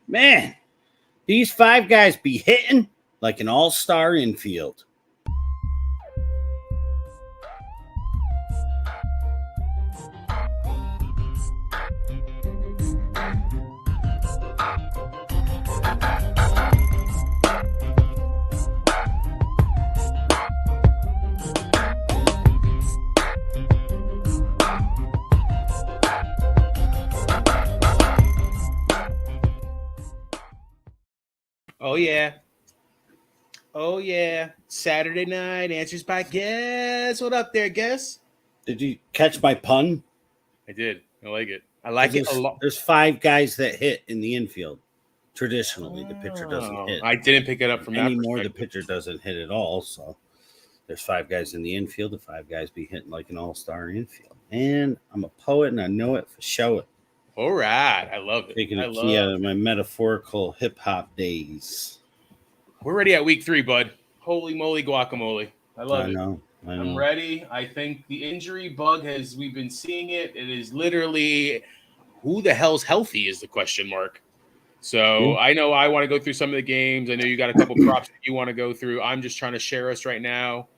Man, these five guys be hitting like an all-star infield. Oh, yeah. Oh, yeah. Saturday night, Answers by Guess. What up there, Guess? Did you catch my pun? I did. I like it. I like it a lot. There's five guys that hit in the infield. Traditionally, the pitcher doesn't hit. I didn't pick it up from that anymore. The perspective. pitcher doesn't hit at all. So there's five guys in the infield. The five guys be hitting like an all-star infield. And I'm a poet, and I know it for show it. All right. I love it. Taking a key out of my metaphorical hip-hop days. We're ready at week 3, bud. Holy moly guacamole. I love it. I know. I'm ready. I think the injury bug we've been seeing it. It is literally who the hell's healthy is the question mark. So I know I want to go through some of the games. I know you got a couple props that you want to go through. I'm just trying to share us right now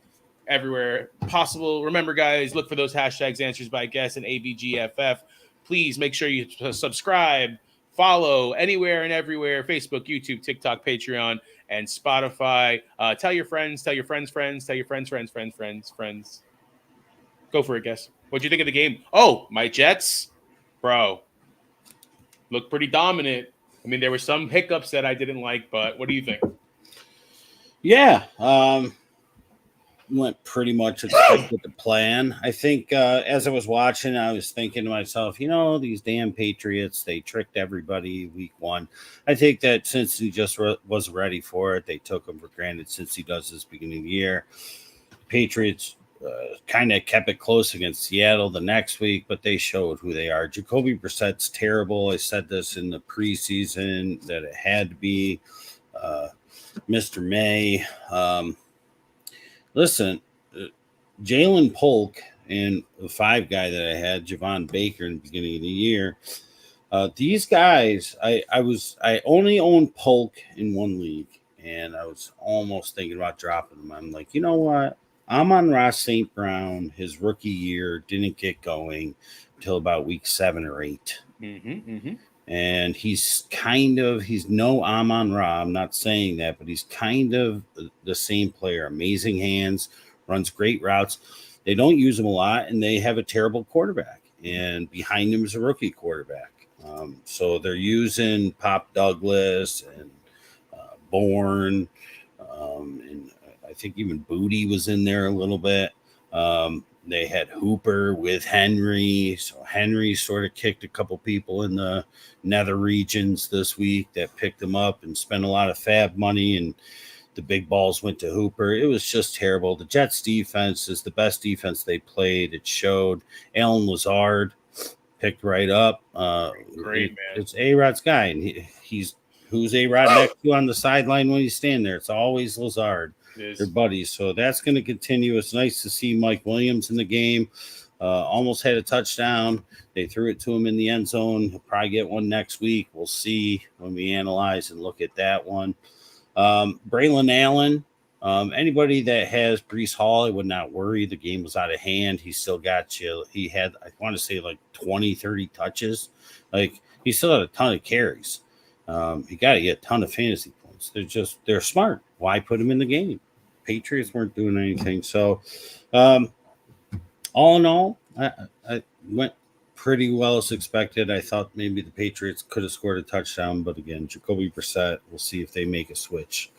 everywhere possible. Remember, guys, look for those hashtags, Answers by Guess and ABGFF. Please make sure you subscribe, follow anywhere and everywhere, Facebook, YouTube, TikTok, Patreon, and Spotify. Tell your friends, tell your friends' friends, tell your friends' friends. Go for it, Guess. What'd you think of the game? Oh, my Jets, bro, look pretty dominant. I mean, there were some hiccups that I didn't like, but what do you think? Yeah, went pretty much expected the plan. I think as I was watching, I was thinking to myself, these damn Patriots, they tricked everybody week 1. I think that since he just was ready for it, they took him for granted since he does this beginning of the year. Patriots kind of kept it close against Seattle the next week, but they showed who they are. Jacoby Brissett's terrible. I said this in the preseason that it had to be Mr. May. Listen, Jalen Polk and the 5 guy that I had, Javon Baker, in the beginning of the year, these guys, I only owned Polk in one league, and I was almost thinking about dropping him. I'm like, you know what? Amon-Ra St. Brown, his rookie year, didn't get going until about week 7 or 8. And he's no Amon-Ra. I'm not saying that, but he's kind of the same player. Amazing hands, runs great routes. They don't use him a lot, and they have a terrible quarterback. And behind him is a rookie quarterback. So they're using Pop Douglas and Bourne, and I think even Booty was in there a little bit. They had Hooper with Henry. So Henry sort of kicked a couple people in the nether regions this week that picked him up and spent a lot of fab money, and the big balls went to Hooper. It was just terrible. The Jets defense is the best defense they played. It showed. Allen Lazard picked right up. Great, man. It's A-Rod's guy, and who's A-Rod next to on the sideline when he's standing there? It's always Lazard. They're buddies. So that's going to continue. It's nice to see Mike Williams in the game. Almost had a touchdown. They threw it to him in the end zone. He'll probably get one next week. We'll see when we analyze and look at that one. Braylon Allen, anybody that has Breece Hall, I would not worry. The game was out of hand. He still got you. He had, I want to say, like 20, 30 touches. Like, he still had a ton of carries. He got to get a ton of fantasy points. They're smart. Why put him in the game? Patriots weren't doing anything. So, all in all, I went pretty well as expected. I thought maybe the Patriots could have scored a touchdown, but again, Jacoby Brissett, we'll see if they make a switch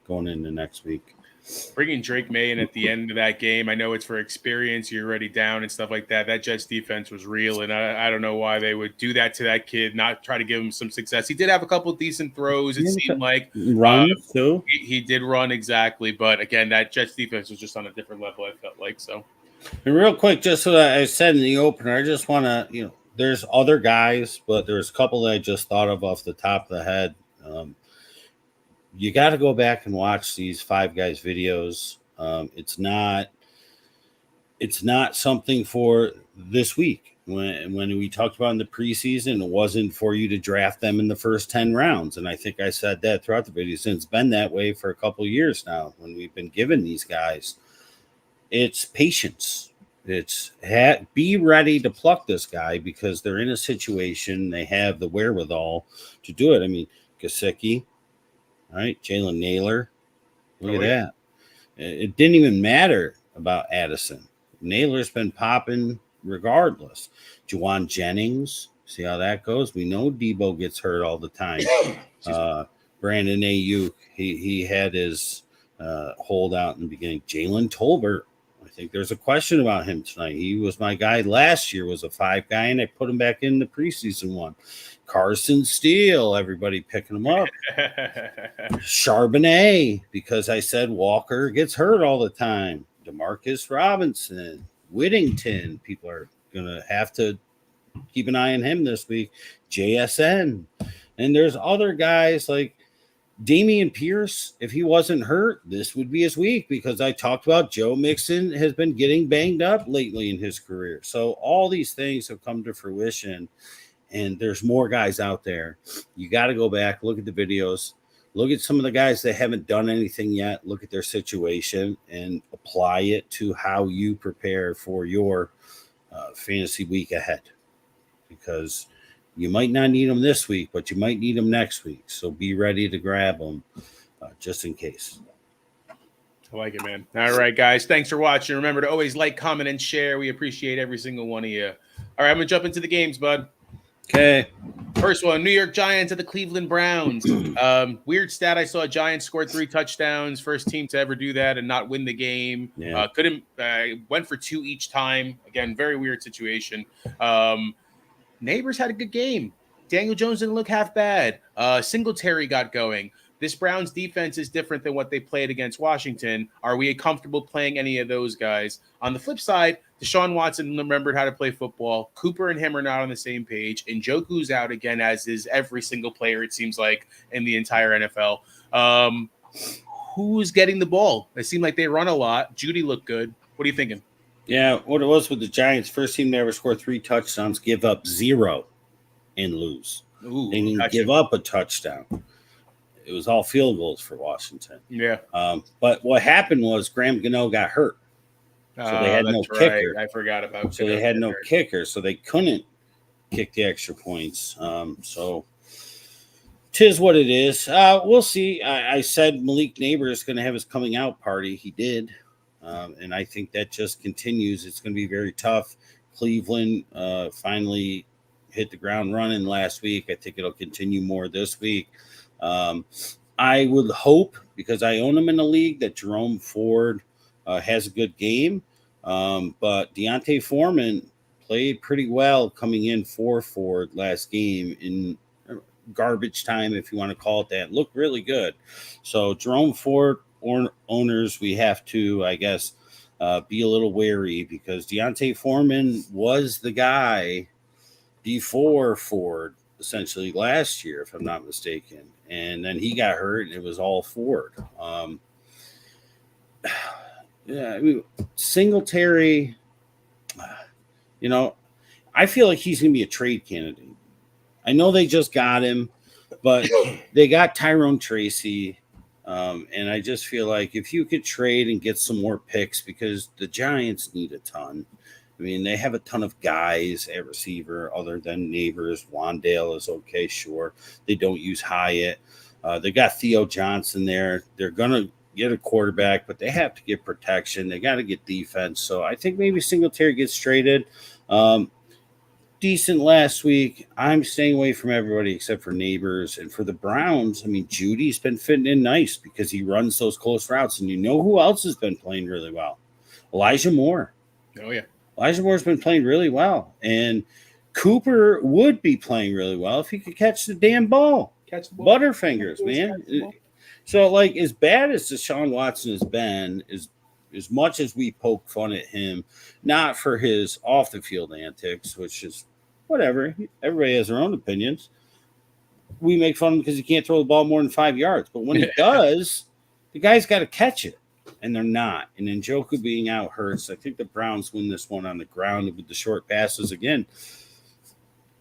going into next week. Bringing Drake May in at the end of that game, I know it's for experience. You're already down and stuff like that. That Jets defense was real, and I don't know why they would do that to that kid, not try to give him some success. He did have a couple of decent throws. It seemed like runs too. He did run exactly, but again, that Jets defense was just on a different level. I felt like so. And real quick, just so that I said in the opener, I just want to, there's other guys, but there's a couple that I just thought of off the top of the head. You got to go back and watch these 5 guys videos. It's not something for this week. when we talked about in the preseason, it wasn't for you to draft them in the first 10 rounds. And I think I said that throughout the video. Since it's been that way for a couple of years now when we've been given these guys. It's patience. It's be ready to pluck this guy because they're in a situation, they have the wherewithal to do it. I mean, Gesicki, all right, Jalen Naylor. Look at that. It didn't even matter about Addison. Naylor's been popping regardless. Juwan Jennings, see how that goes? We know Debo gets hurt all the time. Brandon Ayuk, he had his holdout in the beginning. Jalen Tolbert, I think there's a question about him tonight. He was my guy last year, was a 5 guy, and I put him back in the preseason one. Carson Steele, everybody picking him up. Charbonnet, because I said Walker gets hurt all the time. Demarcus Robinson, Whittington, people are going to have to keep an eye on him this week. JSN. And there's other guys like Damian Pierce. If he wasn't hurt, this would be his week because I talked about Joe Mixon has been getting banged up lately in his career. So all these things have come to fruition, and there's more guys out there. You got to go back, look at the videos, look at some of the guys that haven't done anything yet, look at their situation, and apply it to how you prepare for your fantasy week ahead. Because you might not need them this week, but you might need them next week. So be ready to grab them just in case. I like it, man. All right, guys. Thanks for watching. Remember to always like, comment, and share. We appreciate every single one of you. All right, I'm going to jump into the games, bud. Okay. First one, New York Giants at the Cleveland Browns. Weird stat. I saw Giants scored 3 touchdowns. First team to ever do that and not win the game. Yeah. Went for 2 each time. Again, very weird situation. Neighbors had a good game. Daniel Jones didn't look half bad. Singletary got going. This Browns defense is different than what they played against Washington. Are we comfortable playing any of those guys? On the flip side, Deshaun Watson remembered how to play football. Cooper and him are not on the same page. And Njoku's out again, as is every single player, it seems like, in the entire NFL. Who's getting the ball? It seemed like they run a lot. Judy looked good. What are you thinking? Yeah, what it was with the Giants, first team to ever score 3 touchdowns, give up 0 and lose. Ooh, they didn't give up a touchdown. It was all field goals for Washington. Yeah. But what happened was Graham Gano got hurt. So they had no kicker. I forgot about So they had no kicker, so they couldn't kick the extra points. So tis what it is. We'll see. I said Malik Neighbors is going to have his coming out party. He did. And I think that just continues. It's going to be very tough. Cleveland finally hit the ground running last week. I think it'll continue more this week. I would hope, because I own him in the league, that Jerome Ford has a good game. But Deontay Foreman played pretty well coming in for Ford last game in garbage time, if you want to call it that. Looked really good. So Jerome Ford owners, we have to, I guess, be a little wary because Deontay Foreman was the guy before Ford, essentially last year, if I'm not mistaken. And then he got hurt, and it was all Ford. Yeah, I mean, Singletary, I feel like he's going to be a trade candidate. I know they just got him, but they got Tyrone Tracy. And I just feel like if you could trade and get some more picks, because the Giants need a ton. I mean, they have a ton of guys at receiver other than Neighbors. Wandale is okay, sure. They don't use Hyatt. They got Theo Johnson there. They're going to get a quarterback, but they have to get protection. They got to get defense. So I think maybe Singletary gets traded. Decent last week. I'm staying away from everybody except for Neighbors. And for the Browns, I mean, Judy's been fitting in nice because he runs those close routes. And you know who else has been playing really well? Elijah Moore. Oh, yeah. Elijah Moore's been playing really well. And Cooper would be playing really well if he could catch the damn ball. Catch the ball. Butterfingers, man. So, like, as bad as Deshaun Watson has been, as much as we poke fun at him, not for his off-the-field antics, which is whatever. Everybody has their own opinions. We make fun of him because he can't throw the ball more than 5 yards. But when he does, the guy's got to catch it. and they're not. And Njoku being out hurts. I think the Browns win this one on the ground with the short passes again.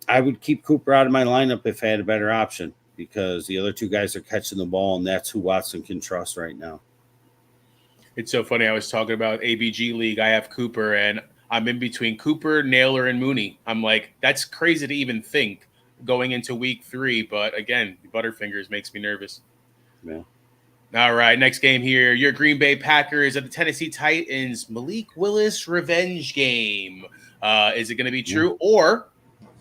I would keep Cooper out of my lineup if I had a better option because the other two guys are catching the ball, and that's who Watson can trust right now. It's so funny. I was talking about ABG League. I have Cooper, and I'm in between Cooper, Naylor, and Mooney. I'm like, that's crazy to even think going into week 3. But again, Butterfingers makes me nervous. Yeah. All right, next game here. Your Green Bay Packers at the Tennessee Titans. Malik Willis revenge game. Is it going to be true, or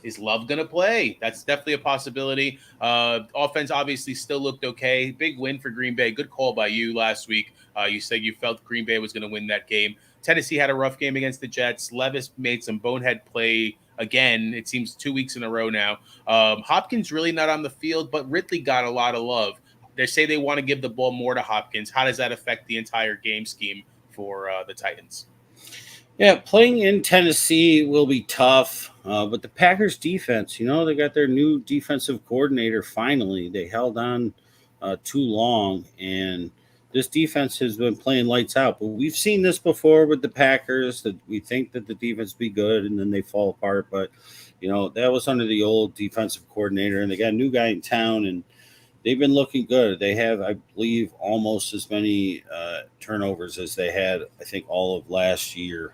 is Love going to play? That's definitely a possibility. Offense obviously still looked okay. Big win for Green Bay. Good call by you last week. You said you felt Green Bay was going to win that game. Tennessee had a rough game against the Jets. Levis made some bonehead play again. It seems 2 weeks in a row now. Hopkins really not on the field, but Ridley got a lot of love. They say they want to give the ball more to Hopkins. How does that affect the entire game scheme for the Titans? Yeah, playing in Tennessee will be tough, but the Packers defense, they got their new defensive coordinator finally. They held on too long, and this defense has been playing lights out. But we've seen this before with the Packers, that we think that the defense be good, and then they fall apart. But, that was under the old defensive coordinator, and they got a new guy in town, and they've been looking good. They have, I believe, almost as many turnovers as they had, I think, all of last year.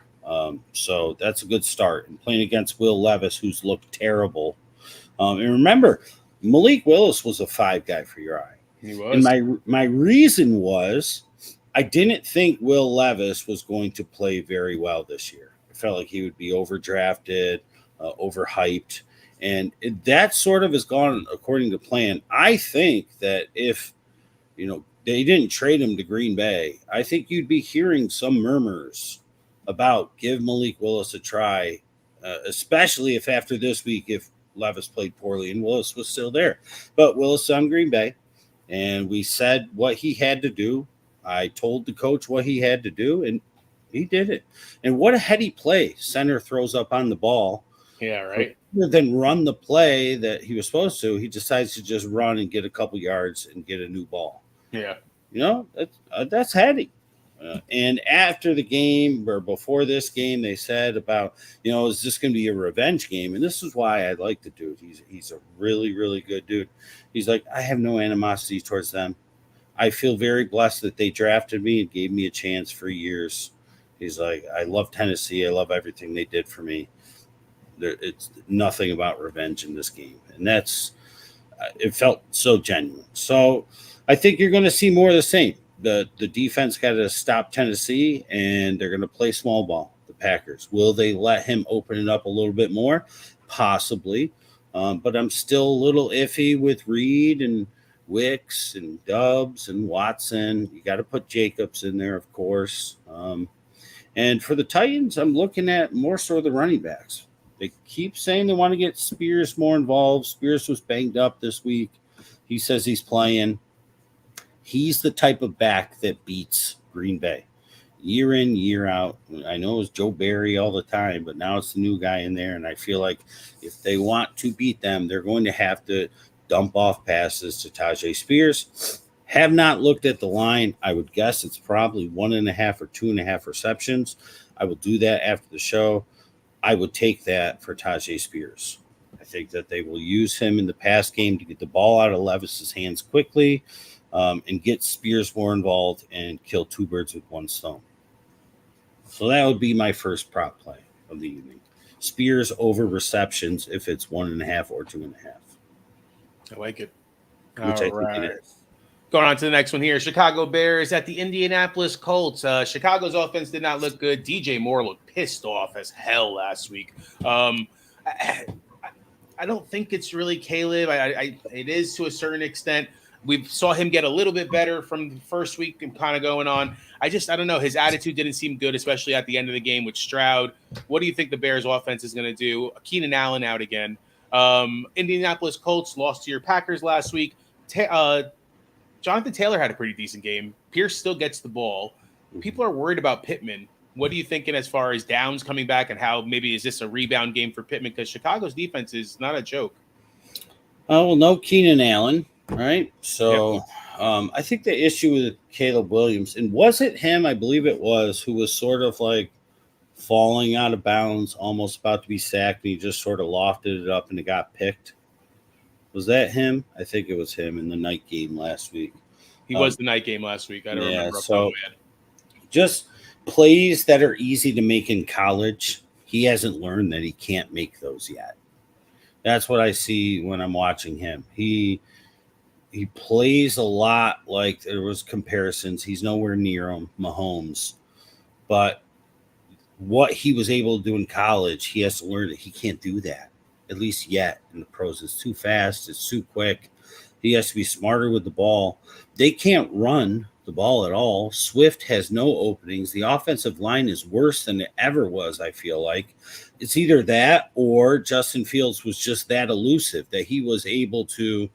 So that's a good start. And playing against Will Levis, who's looked terrible. And remember, Malik Willis was a 5 guy for your eye. He was. And my reason was I didn't think Will Levis was going to play very well this year. I felt like he would be overdrafted, overhyped. And that sort of has gone according to plan. I think that if, they didn't trade him to Green Bay, I think you'd be hearing some murmurs about give Malik Willis a try, especially if after this week, if Levis played poorly and Willis was still there. But Willis on Green Bay, and we said what he had to do. I told the coach what he had to do, and he did it. And what a heady play. Center throws up on the ball. Yeah, right. Rather than run the play that he was supposed to, he decides to just run and get a couple yards and get a new ball. Yeah. That's heady. And after the game or before this game, they said about, is this going to be a revenge game? And this is why I like the dude. He's a really, really good dude. He's like, I have no animosity towards them. I feel very blessed that they drafted me and gave me a chance for years. He's like, I love Tennessee. I love everything they did for me. It's nothing about revenge in this game. And it felt so genuine. So I think you're going to see more of the same. The defense got to stop Tennessee, and they're going to play small ball, the Packers. Will they let him open it up a little bit more? Possibly. But I'm still a little iffy with Reed and Wicks and Dubs and Watson. You got to put Jacobs in there, of course. And for the Titans, I'm looking at more so the running backs. They keep saying they want to get Spears more involved. Spears was banged up this week. He says he's playing. He's the type of back that beats Green Bay year in, year out. I know it was Joe Barry all the time, but now it's the new guy in there. And I feel like if they want to beat them, they're going to have to dump off passes to Tajay Spears. Have not looked at the line. I would guess it's probably 1.5 or 2.5 receptions. I will do that after the show. I would take that for Tajay Spears. I think that they will use him in the pass game to get the ball out of Levis's hands quickly. And get Spears more involved and kill 2 birds with 1 stone. So that would be my first prop play of the evening. Spears over receptions if it's 1.5 or 2.5. I like it. Which I think it is. Going on to the next one here. Chicago Bears at the Indianapolis Colts. Chicago's offense did not look good. DJ Moore looked pissed off as hell last week. I don't think it's really Caleb. It is to a certain extent. We saw him get a little bit better from the first week and kind of going on. I don't know. His attitude didn't seem good, especially at the end of the game with Stroud. What do you think the Bears offense is going to do? Keenan Allen out again. Indianapolis Colts lost to your Packers last week. Jonathan Taylor had a pretty decent game. Pierce still gets the ball. People are worried about Pittman. What are you thinking as far as Downs coming back and how maybe is this a rebound game for Pittman? Because Chicago's defense is not a joke. Oh, well, no Keenan Allen. Right. So I think the issue with Caleb Williams, and was it him? I believe it was, who was sort of like falling out of bounds, almost about to be sacked, and he just sort of lofted it up and it got picked. Was that him? I think it was him in the night game last week. He was the night game last week. I don't remember. So just plays that are easy to make in college. He hasn't learned that he can't make those yet. That's what I see when I'm watching him. He plays a lot like there was comparisons. He's nowhere near him, Mahomes. But what he was able to do in college, he has to learn that he can't do that, at least yet in the pros. It's too fast. It's too quick. He has to be smarter with the ball. They can't run the ball at all. Swift has no openings. The offensive line is worse than it ever was, I feel like. It's either that or Justin Fields was just that elusive that he was able to,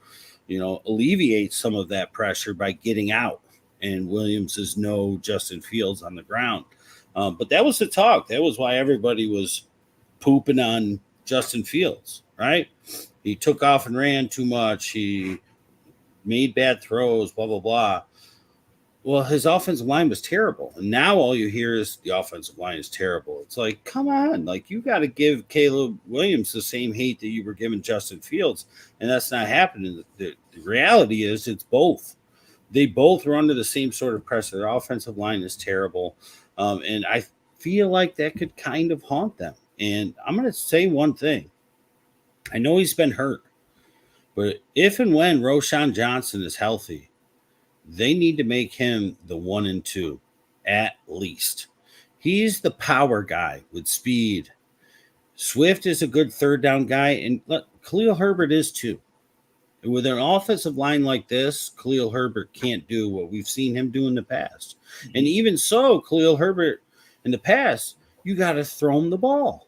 alleviate some of that pressure by getting out. And Williams is no Justin Fields on the ground. But that was the talk. That was why everybody was pooping on Justin Fields, right? He took off and ran too much. He made bad throws, blah, blah, blah. Well, his offensive line was terrible. And now all you hear is the offensive line is terrible. It's like, come on. Like, you got to give Caleb Williams the same hate that you were giving Justin Fields. And that's not happening. The reality is it's both. They both are under the same sort of pressure. Their offensive line is terrible. And I feel like that could kind of haunt them. And I'm going to say one thing. I know he's been hurt. But if and when Roschon Johnson is healthy, they need to make him the 1 and 2 at least. He's the power guy with speed. Swift is a good third down guy, and Khalil Herbert is too. And with an offensive line like this, Khalil Herbert can't do what we've seen him do in the past. And even so, Khalil Herbert in the past, you got to throw him the ball.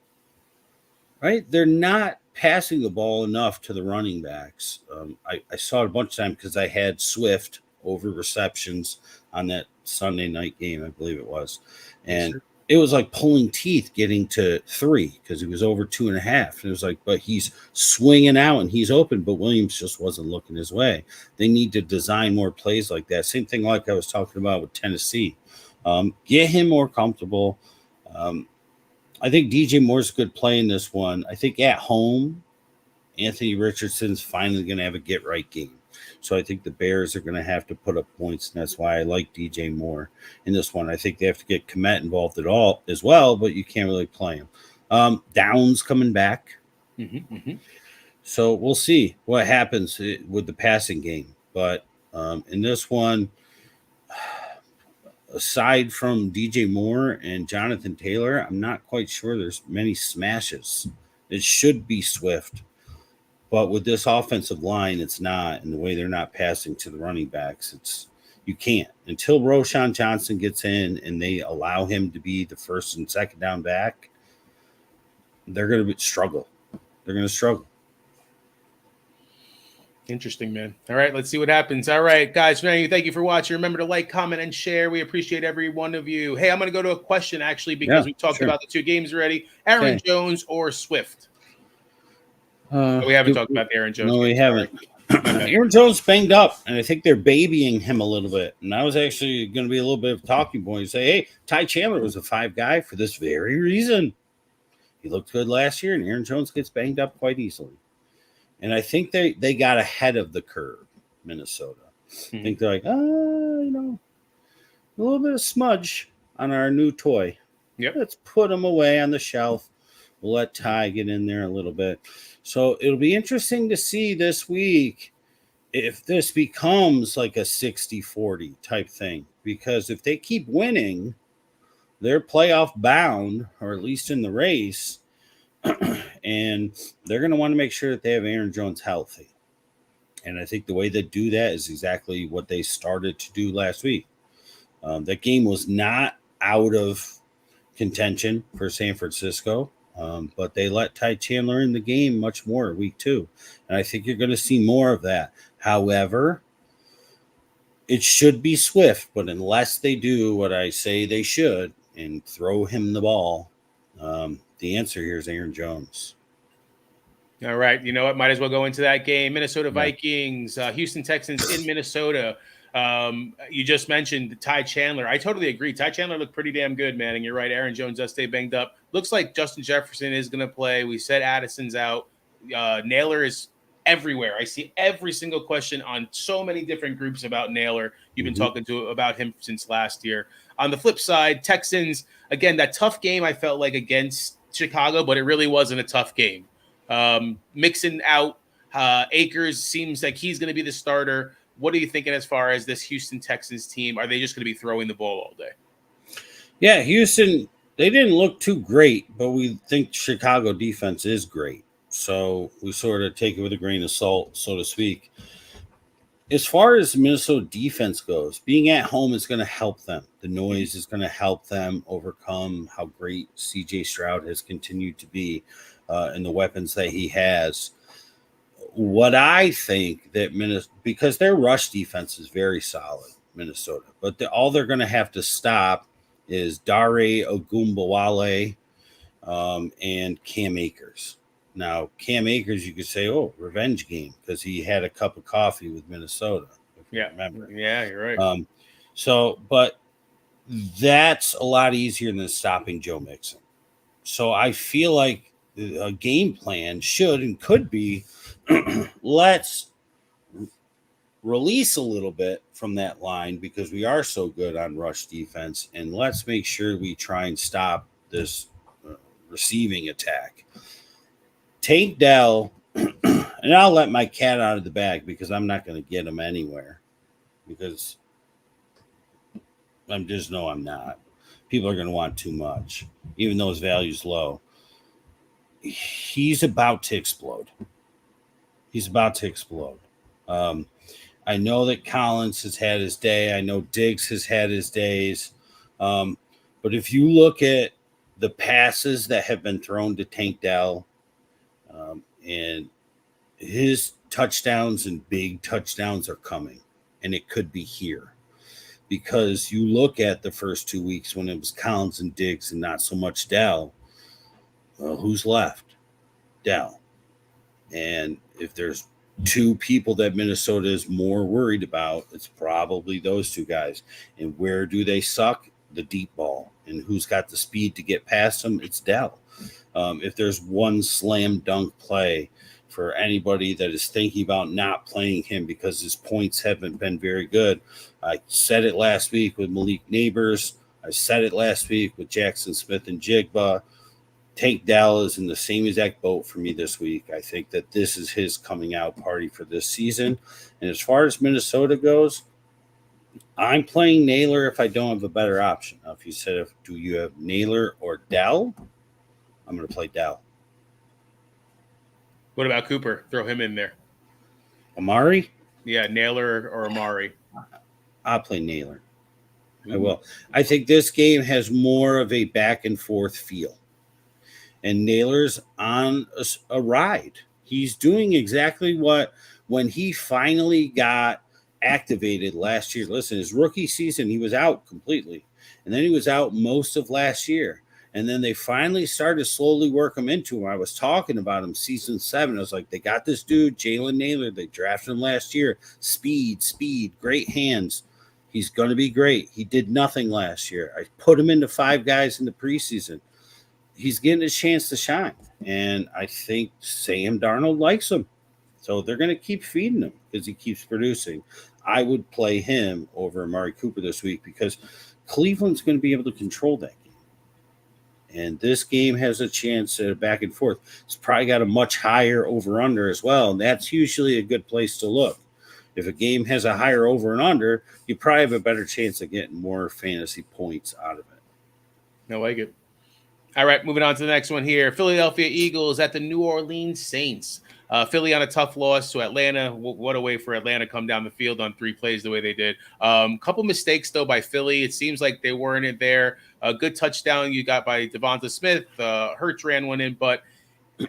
Right? They're not passing the ball enough to the running backs. I saw it a bunch of times because I had Swift over receptions on that Sunday night game, I believe it was. And it was like pulling teeth getting to 3 because he was over 2.5. And it was like, but he's swinging out and he's open, but Williams just wasn't looking his way. They need to design more plays like that. Same thing like I was talking about with Tennessee. Get him more comfortable. I think DJ Moore's a good play in this one. I think at home, Anthony Richardson's finally going to have a get-right game. So I think the Bears are going to have to put up points, and that's why I like DJ Moore in this one. I think they have to get Kmet involved at all as well, but you can't really play him. Downs coming back. So we'll see what happens with the passing game. But in this one, aside from DJ Moore and Jonathan Taylor, I'm not quite sure there's many smashes. It should be Swift. But with this offensive line, it's not. And the way they're not passing to the running backs, you can't. Until Roschon Johnson gets in and they allow him to be the first and second down back, they're going to struggle. They're going to struggle. Interesting, man. All right, let's see what happens. All right, guys, thank you for watching. Remember to like, comment, and share. We appreciate every one of you. Hey, I'm going to go to a question, actually, because we talked about the 2 games already. Aaron Jones or Swift? We haven't talked about Aaron Jones. No, we haven't. Aaron Jones banged up, and I think they're babying him a little bit. And that was actually going to be a little bit of a talking point. Say, hey, Ty Chandler was a 5 guy for this very reason. He looked good last year, and Aaron Jones gets banged up quite easily. And I think they got ahead of the curve, Minnesota. I think they're like, a little bit of smudge on our new toy. Yep. Let's put him away on the shelf. We'll let Ty get in there a little bit. So it'll be interesting to see this week if this becomes like a 60-40 type thing. Because if they keep winning, they're playoff bound, or at least in the race. And they're going to want to make sure that they have Aaron Jones healthy. And I think the way they do that is exactly what they started to do last week. That game was not out of contention for San Francisco. But they let Ty Chandler in the game much more week 2. And I think you're going to see more of that. However, it should be Swift, but unless they do what I say they should and throw him the ball, the answer here is Aaron Jones. All right. You know what? Might as well go into that game. Minnesota Vikings, Houston Texans in Minnesota. You just mentioned Ty Chandler. I totally agree. Ty Chandler looked pretty damn good, man. And you're right. Aaron Jones does stay banged up. Looks like Justin Jefferson is going to play. We said Addison's out. Naylor is everywhere. I see every single question on so many different groups about Naylor. You've been talking about him since last year. On the flip side, Texans, again, that tough game I felt like against Chicago, but it really wasn't a tough game. Mixing out Akers seems like he's going to be the starter. What are you thinking as far as this Houston Texans team? Are they just going to be throwing the ball all day? Yeah, Houston, they didn't look too great, but we think Chicago defense is great. So we sort of take it with a grain of salt, so to speak. As far as Minnesota defense goes, being at home is going to help them. The noise is going to help them overcome how great C.J. Stroud has continued to be and the weapons that he has. What I think that Minnesota, because their rush defense is very solid, Minnesota, but all they're going to have to stop is Dare Ogunbowale and Cam Akers. Now, Cam Akers, you could say, oh, revenge game, because he had a cup of coffee with Minnesota. If you remember. Yeah, you're right. But that's a lot easier than stopping Joe Mixon. So I feel like a game plan should and could be, let's release a little bit from that line because we are so good on rush defense, and let's make sure we try and stop this receiving attack. Tank Dell, and I'll let my cat out of the bag because I'm not going to get him anywhere because I'm not. People are going to want too much, even though his value's low. He's about to explode. I know that Collins has had his day. I know Diggs has had his days. But if you look at the passes that have been thrown to Tank Dell, and his touchdowns and big touchdowns are coming, and it could be here. Because you look at the first 2 weeks when it was Collins and Diggs and not so much Dell, well, who's left? Dell. And if there's two people that Minnesota is more worried about, it's probably those two guys. And where do they suck? The deep ball. And who's got the speed to get past them? It's Dell. If there's one slam dunk play for anybody that is thinking about not playing him because his points haven't been very good, I said it last week with Malik Neighbors. I said it last week with Jackson Smith and Jigba. Tank Dell is in the same exact boat for me this week. I think that this is his coming out party for this season. And as far as Minnesota goes, I'm playing Naylor if I don't have a better option. Now, if you said, do you have Naylor or Dell? I'm going to play Dell. What about Cooper? Throw him in there. Amari? Yeah, Naylor or Amari. I'll play Naylor. I will. I think this game has more of a back and forth feel. And Naylor's on a ride. He's doing exactly what, when he finally got activated last year. Listen, his rookie season, he was out completely. And then he was out most of last year. And then they finally started to slowly work him into him. I was talking about him season 7. I was like, they got this dude, Jalen Naylor. They drafted him last year. Speed, great hands. He's going to be great. He did nothing last year. I put him into 5 guys in the preseason. He's getting a chance to shine. And I think Sam Darnold likes him. So they're going to keep feeding him because he keeps producing. I would play him over Amari Cooper this week because Cleveland's going to be able to control that game. And this game has a chance at a back and forth. It's probably got a much higher over-under as well. And that's usually a good place to look. If a game has a higher over and under, you probably have a better chance of getting more fantasy points out of it. I like it. All right, moving on to the next one here. Philadelphia Eagles at the New Orleans Saints. Philly on a tough loss to Atlanta. What a way for Atlanta to come down the field on 3 plays the way they did. Couple mistakes, though, by Philly. It seems like they weren't in there. A good touchdown you got by Devonta Smith. Hurts ran one in, but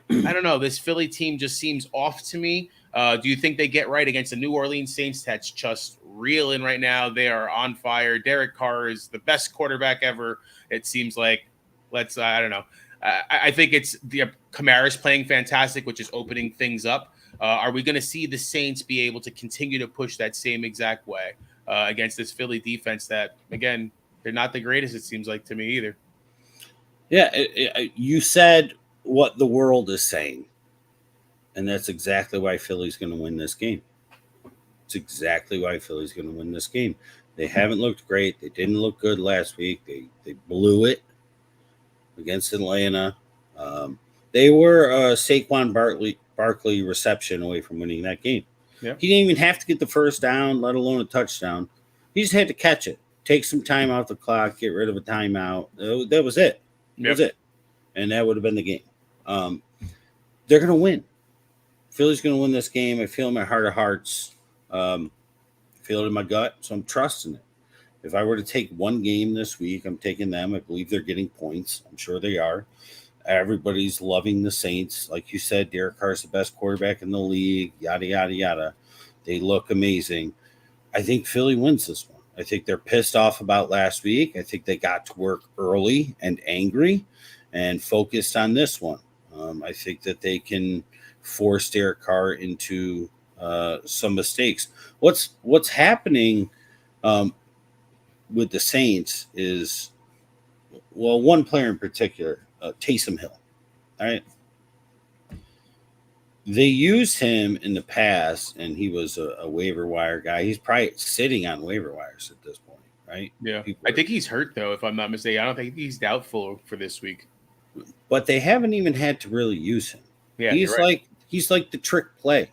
I don't know. This Philly team just seems off to me. Do you think they get right against the New Orleans Saints that's just reeling right now? They are on fire. Derek Carr is the best quarterback ever, it seems like. I don't know. I think it's Kamara's playing fantastic, which is opening things up. Are we going to see the Saints be able to continue to push that same exact way? against this Philly defense that, again, they're not the greatest, it seems like to me either. Yeah, you said what the world is saying, and that's exactly why Philly's going to win this game. It's exactly why Philly's going to win this game. They haven't looked great. They didn't look good last week. They blew it against Atlanta. They were a Saquon Barkley reception away from winning that game. Yeah. He didn't even have to get the first down, let alone a touchdown. He just had to catch it, take some time off the clock, get rid of a timeout. That was it. That was it. And that would have been the game. They're going to win. Philly's going to win this game. I feel in my heart of hearts. I feel it in my gut, so I'm trusting it. If I were to take one game this week, I'm taking them. I believe they're getting points. I'm sure they are. Everybody's loving the Saints. Like you said, Derek Carr's the best quarterback in the league, yada, yada, yada. They look amazing. I think Philly wins this one. I think they're pissed off about last week. I think they got to work early and angry and focused on this one. I think that they can force Derek Carr into some mistakes. What's happening with the Saints is, well, one player in particular, Taysom Hill. All right. They used him in the past, and he was a waiver wire guy. He's probably sitting on waiver wires at this point, right? Yeah. I think he's hurt, though, if I'm not mistaken. I don't think he's doubtful for this week. But they haven't even had to really use him. Yeah, he's like the trick play,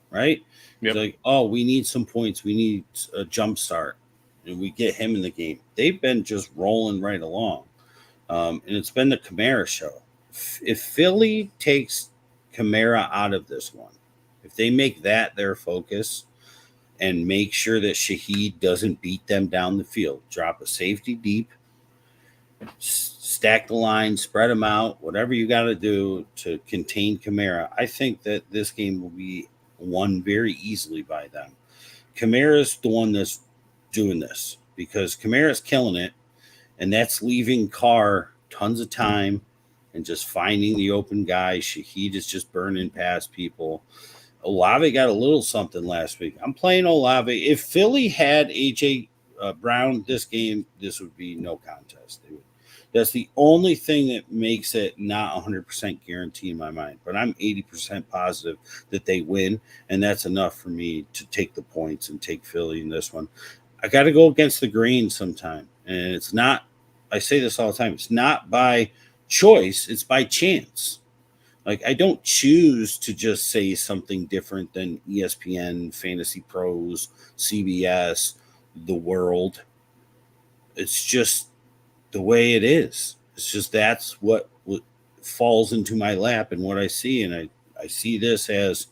right? Yep. He's like, oh, we need some points. We need a jump start. And we get him in the game. They've been just rolling right along. And it's been the Kamara show. If Philly takes Kamara out of this one, if they make that their focus and make sure that Shaheed doesn't beat them down the field, drop a safety deep, stack the line, spread them out, whatever you got to do to contain Kamara, I think that this game will be won very easily by them. Kamara's the one that's doing this because Kamara's killing it, and that's leaving Carr tons of time and just finding the open guy. Shaheed is just burning past people. Olave got a little something last week. I'm playing Olave. If Philly had A.J. Brown this game, this would be no contest. That's the only thing that makes it not 100% guarantee in my mind. But I'm 80% positive that they win, and that's enough for me to take the points and take Philly in this one. I got to go against the grain sometime. And it's not, I say this all the time, it's not by choice, it's by chance. Like, I don't choose to just say something different than ESPN, Fantasy Pros, CBS, The World. It's just the way it is. It's just that's what falls into my lap and what I see. And I see this as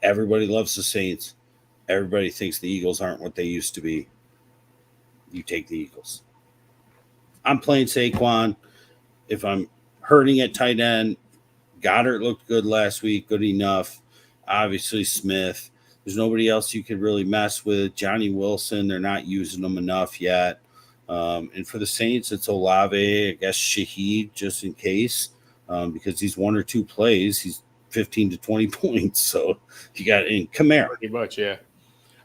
everybody loves the Saints. Everybody thinks the Eagles aren't what they used to be. You take the Eagles. I'm playing Saquon. If I'm hurting at tight end, Goddard looked good last week, good enough. Obviously, Smith. There's nobody else you could really mess with. Johnny Wilson, they're not using them enough yet. And for the Saints, it's Olave, I guess Shaheed, just in case, because these one or two plays, he's 15 to 20 points. So you got in Kamara. Pretty much, yeah.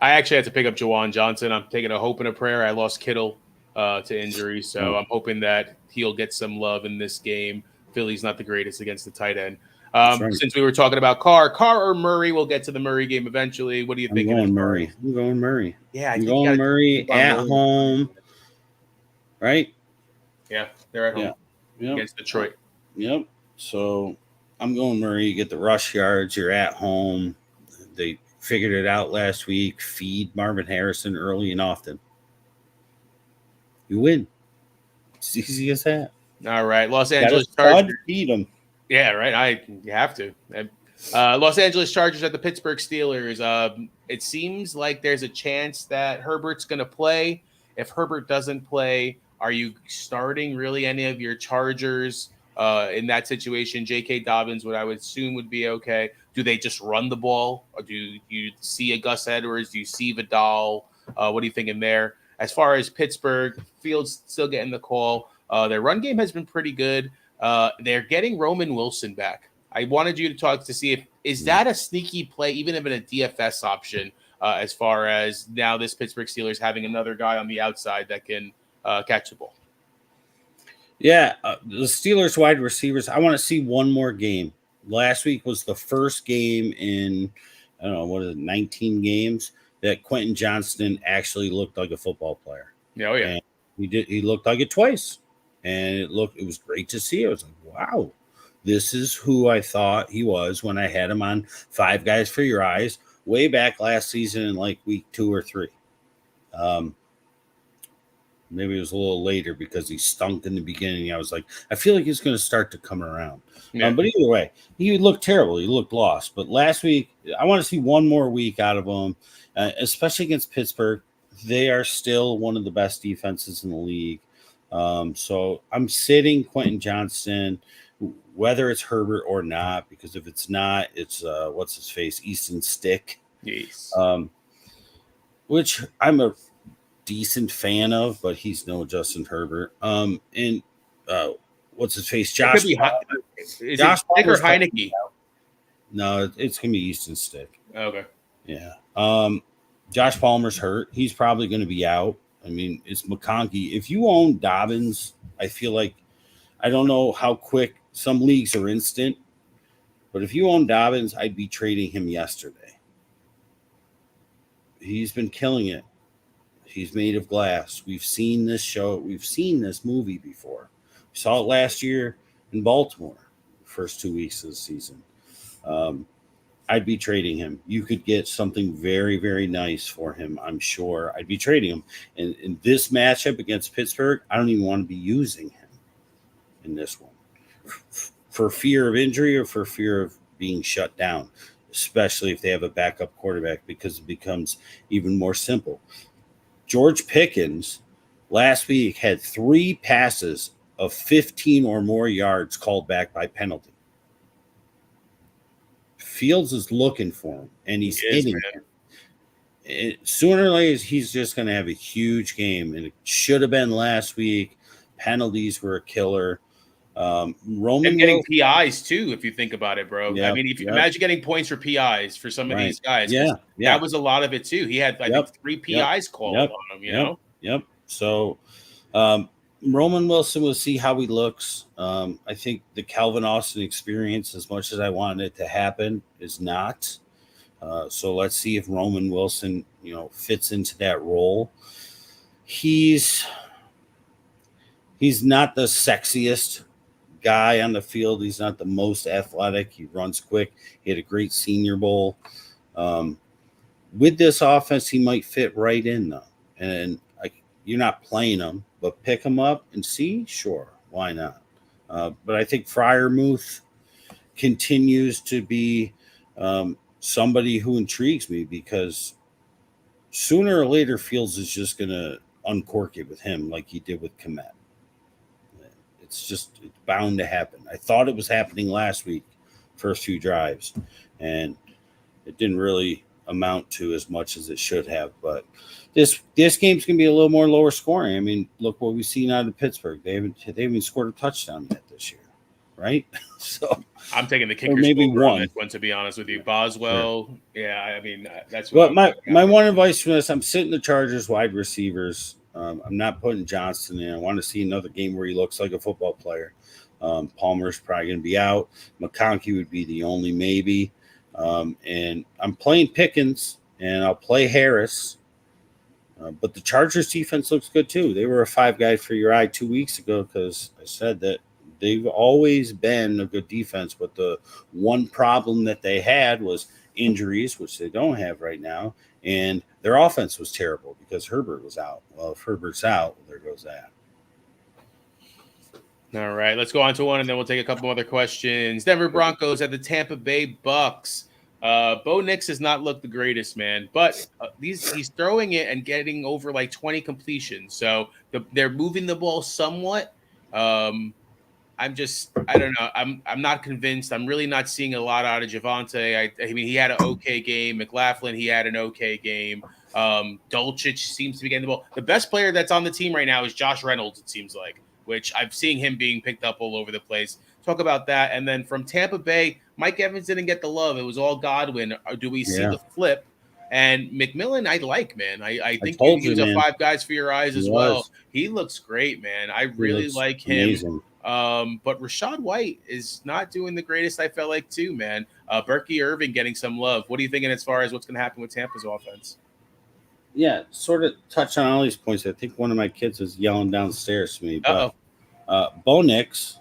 I actually had to pick up Juwan Johnson. I'm taking a hope and a prayer. I lost Kittle to injury, so I'm hoping that he'll get some love in this game. Philly's not the greatest against the tight end. Right. Since we were talking about Carr or Murray, we'll get to the Murray game eventually. What do you think? I'm going Murray. Yeah, I'm going Murray at home. Right? Yeah, they're at home against Detroit. Yep. So I'm going Murray. You get the rush yards. You're at home. They figured it out last week. Feed Marvin Harrison early and often. You win. It's easy as that. All right. Los Angeles Chargers. Feed them. Yeah, right. You have to. Los Angeles Chargers at the Pittsburgh Steelers. It seems like there's a chance that Herbert's going to play. If Herbert doesn't play, are you starting really any of your Chargers in that situation? J.K. Dobbins, what I would assume would be okay. Do they just run the ball? Or do you see a Gus Edwards? Do you see Vidal? What are you thinking there? As far as Pittsburgh, Fields still getting the call. Their run game has been pretty good. They're getting Roman Wilson back. I wanted you to talk to see if is that a sneaky play, even if in a DFS option, as far as now this Pittsburgh Steelers having another guy on the outside that can catch the ball. Yeah, the Steelers wide receivers, I want to see one more game. Last week was the first game in, I don't know, what is it, 19 games that Quentin Johnston actually looked like a football player. Yeah, oh, yeah. And he looked like it twice. And it was great to see. I was like, wow, this is who I thought he was when I had him on Five Guys for Your Eyes way back last season in like week 2 or 3. Maybe it was a little later because he stunk in the beginning. I was like, I feel like he's going to start to come around. Yeah. But either way, he looked terrible. He looked lost. But last week, I want to see one more week out of him, especially against Pittsburgh. They are still one of the best defenses in the league. So I'm sitting Quentin Johnston, whether it's Herbert or not, because if it's not, it's what's his face, Easton Stick. Yes. Which I'm a decent fan of, but he's no Justin Herbert. And what's his face? Josh. Is it Stick or Heineke? No, it's gonna be Easton Stick. Okay. Yeah. Josh Palmer's hurt. He's probably going to be out. I mean, it's McConkey. If you own Dobbins, I feel like I don't know how quick some leagues are instant, but if you own Dobbins, I'd be trading him yesterday. He's been killing it. He's made of glass. We've seen this show. We've seen this movie before. We saw it last year in Baltimore, the first 2 weeks of the season. I'd be trading him. You could get something very, very nice for him, I'm sure. I'd be trading him. And in this matchup against Pittsburgh, I don't even want to be using him in this one for fear of injury or for fear of being shut down, especially if they have a backup quarterback, because it becomes even more simple. George Pickens last week had 3 passes of 15 or more yards called back by penalty. Fields is looking for him, and he's hitting him. Sooner or later, he's just going to have a huge game, and it should have been last week. Penalties were a killer. Roman getting PIs too, if you think about it, bro. Yep, I mean, if you imagine getting points for PIs for some of these guys, that was a lot of it too. He had, I think, 3 PIs called on him. You know. Yep. So, Roman Wilson, will see how he looks. I think the Calvin Austin experience, as much as I wanted it to happen, is not. So let's see if Roman Wilson, fits into that role. He's not the sexiest guy on the field. He's not the most athletic. He runs quick. He had a great Senior Bowl. With this offense, he might fit right in, though. And you're not playing him, but pick him up and see, sure, why not? But I think Freiermuth continues to be somebody who intrigues me, because sooner or later Fields is just going to uncork it with him like he did with Kmet. It's bound to happen. I thought it was happening last week, first few drives, and it didn't really amount to as much as it should have. But this game's gonna be a little more lower scoring. I mean, look what we've seen out of Pittsburgh. They haven't scored a touchdown yet this year, right? So I'm taking the kickers. Maybe one, to be honest with you. Boswell. Sure. Yeah, I mean that's what my one advice for this. I'm sitting the Chargers wide receivers. I'm not putting Johnston in. I want to see another game where he looks like a football player. Palmer's probably going to be out. McConkey would be the only maybe. And I'm playing Pickens, and I'll play Harris. But the Chargers defense looks good too. They were a 5 guy for your eye 2 weeks ago, because I said that they've always been a good defense. But the one problem that they had was injuries, which they don't have right now. And their offense was terrible because Herbert was out. Well, if Herbert's out, there goes that. All right, let's go on to one, and then we'll take a couple other questions. Denver Broncos at the Tampa Bay Bucks. Bo Nix has not looked the greatest, man, but he's throwing it and getting over like 20 completions. So they're moving the ball somewhat. I don't know. I'm not convinced. I'm really not seeing a lot out of Javonte. I mean, he had an okay game. McLaughlin, he had an okay game. Dulcich seems to be getting the ball. The best player that's on the team right now is Josh Reynolds, it seems like, which I'm seeing him being picked up all over the place. Talk about that. And then from Tampa Bay, Mike Evans didn't get the love. It was all Godwin. Do we see the flip? And McMillan, I like, man. I think told he you, was a man. 5 guys for your eyes He as well. was. He looks great, man. I He really looks like him. amazing. But Rashad White is not doing the greatest, I felt like, too, man. Berkey Irving getting some love. What are you thinking as far as what's going to happen with Tampa's offense? Yeah, sort of touch on all these points. I think one of my kids was yelling downstairs to me. But Bo Nix,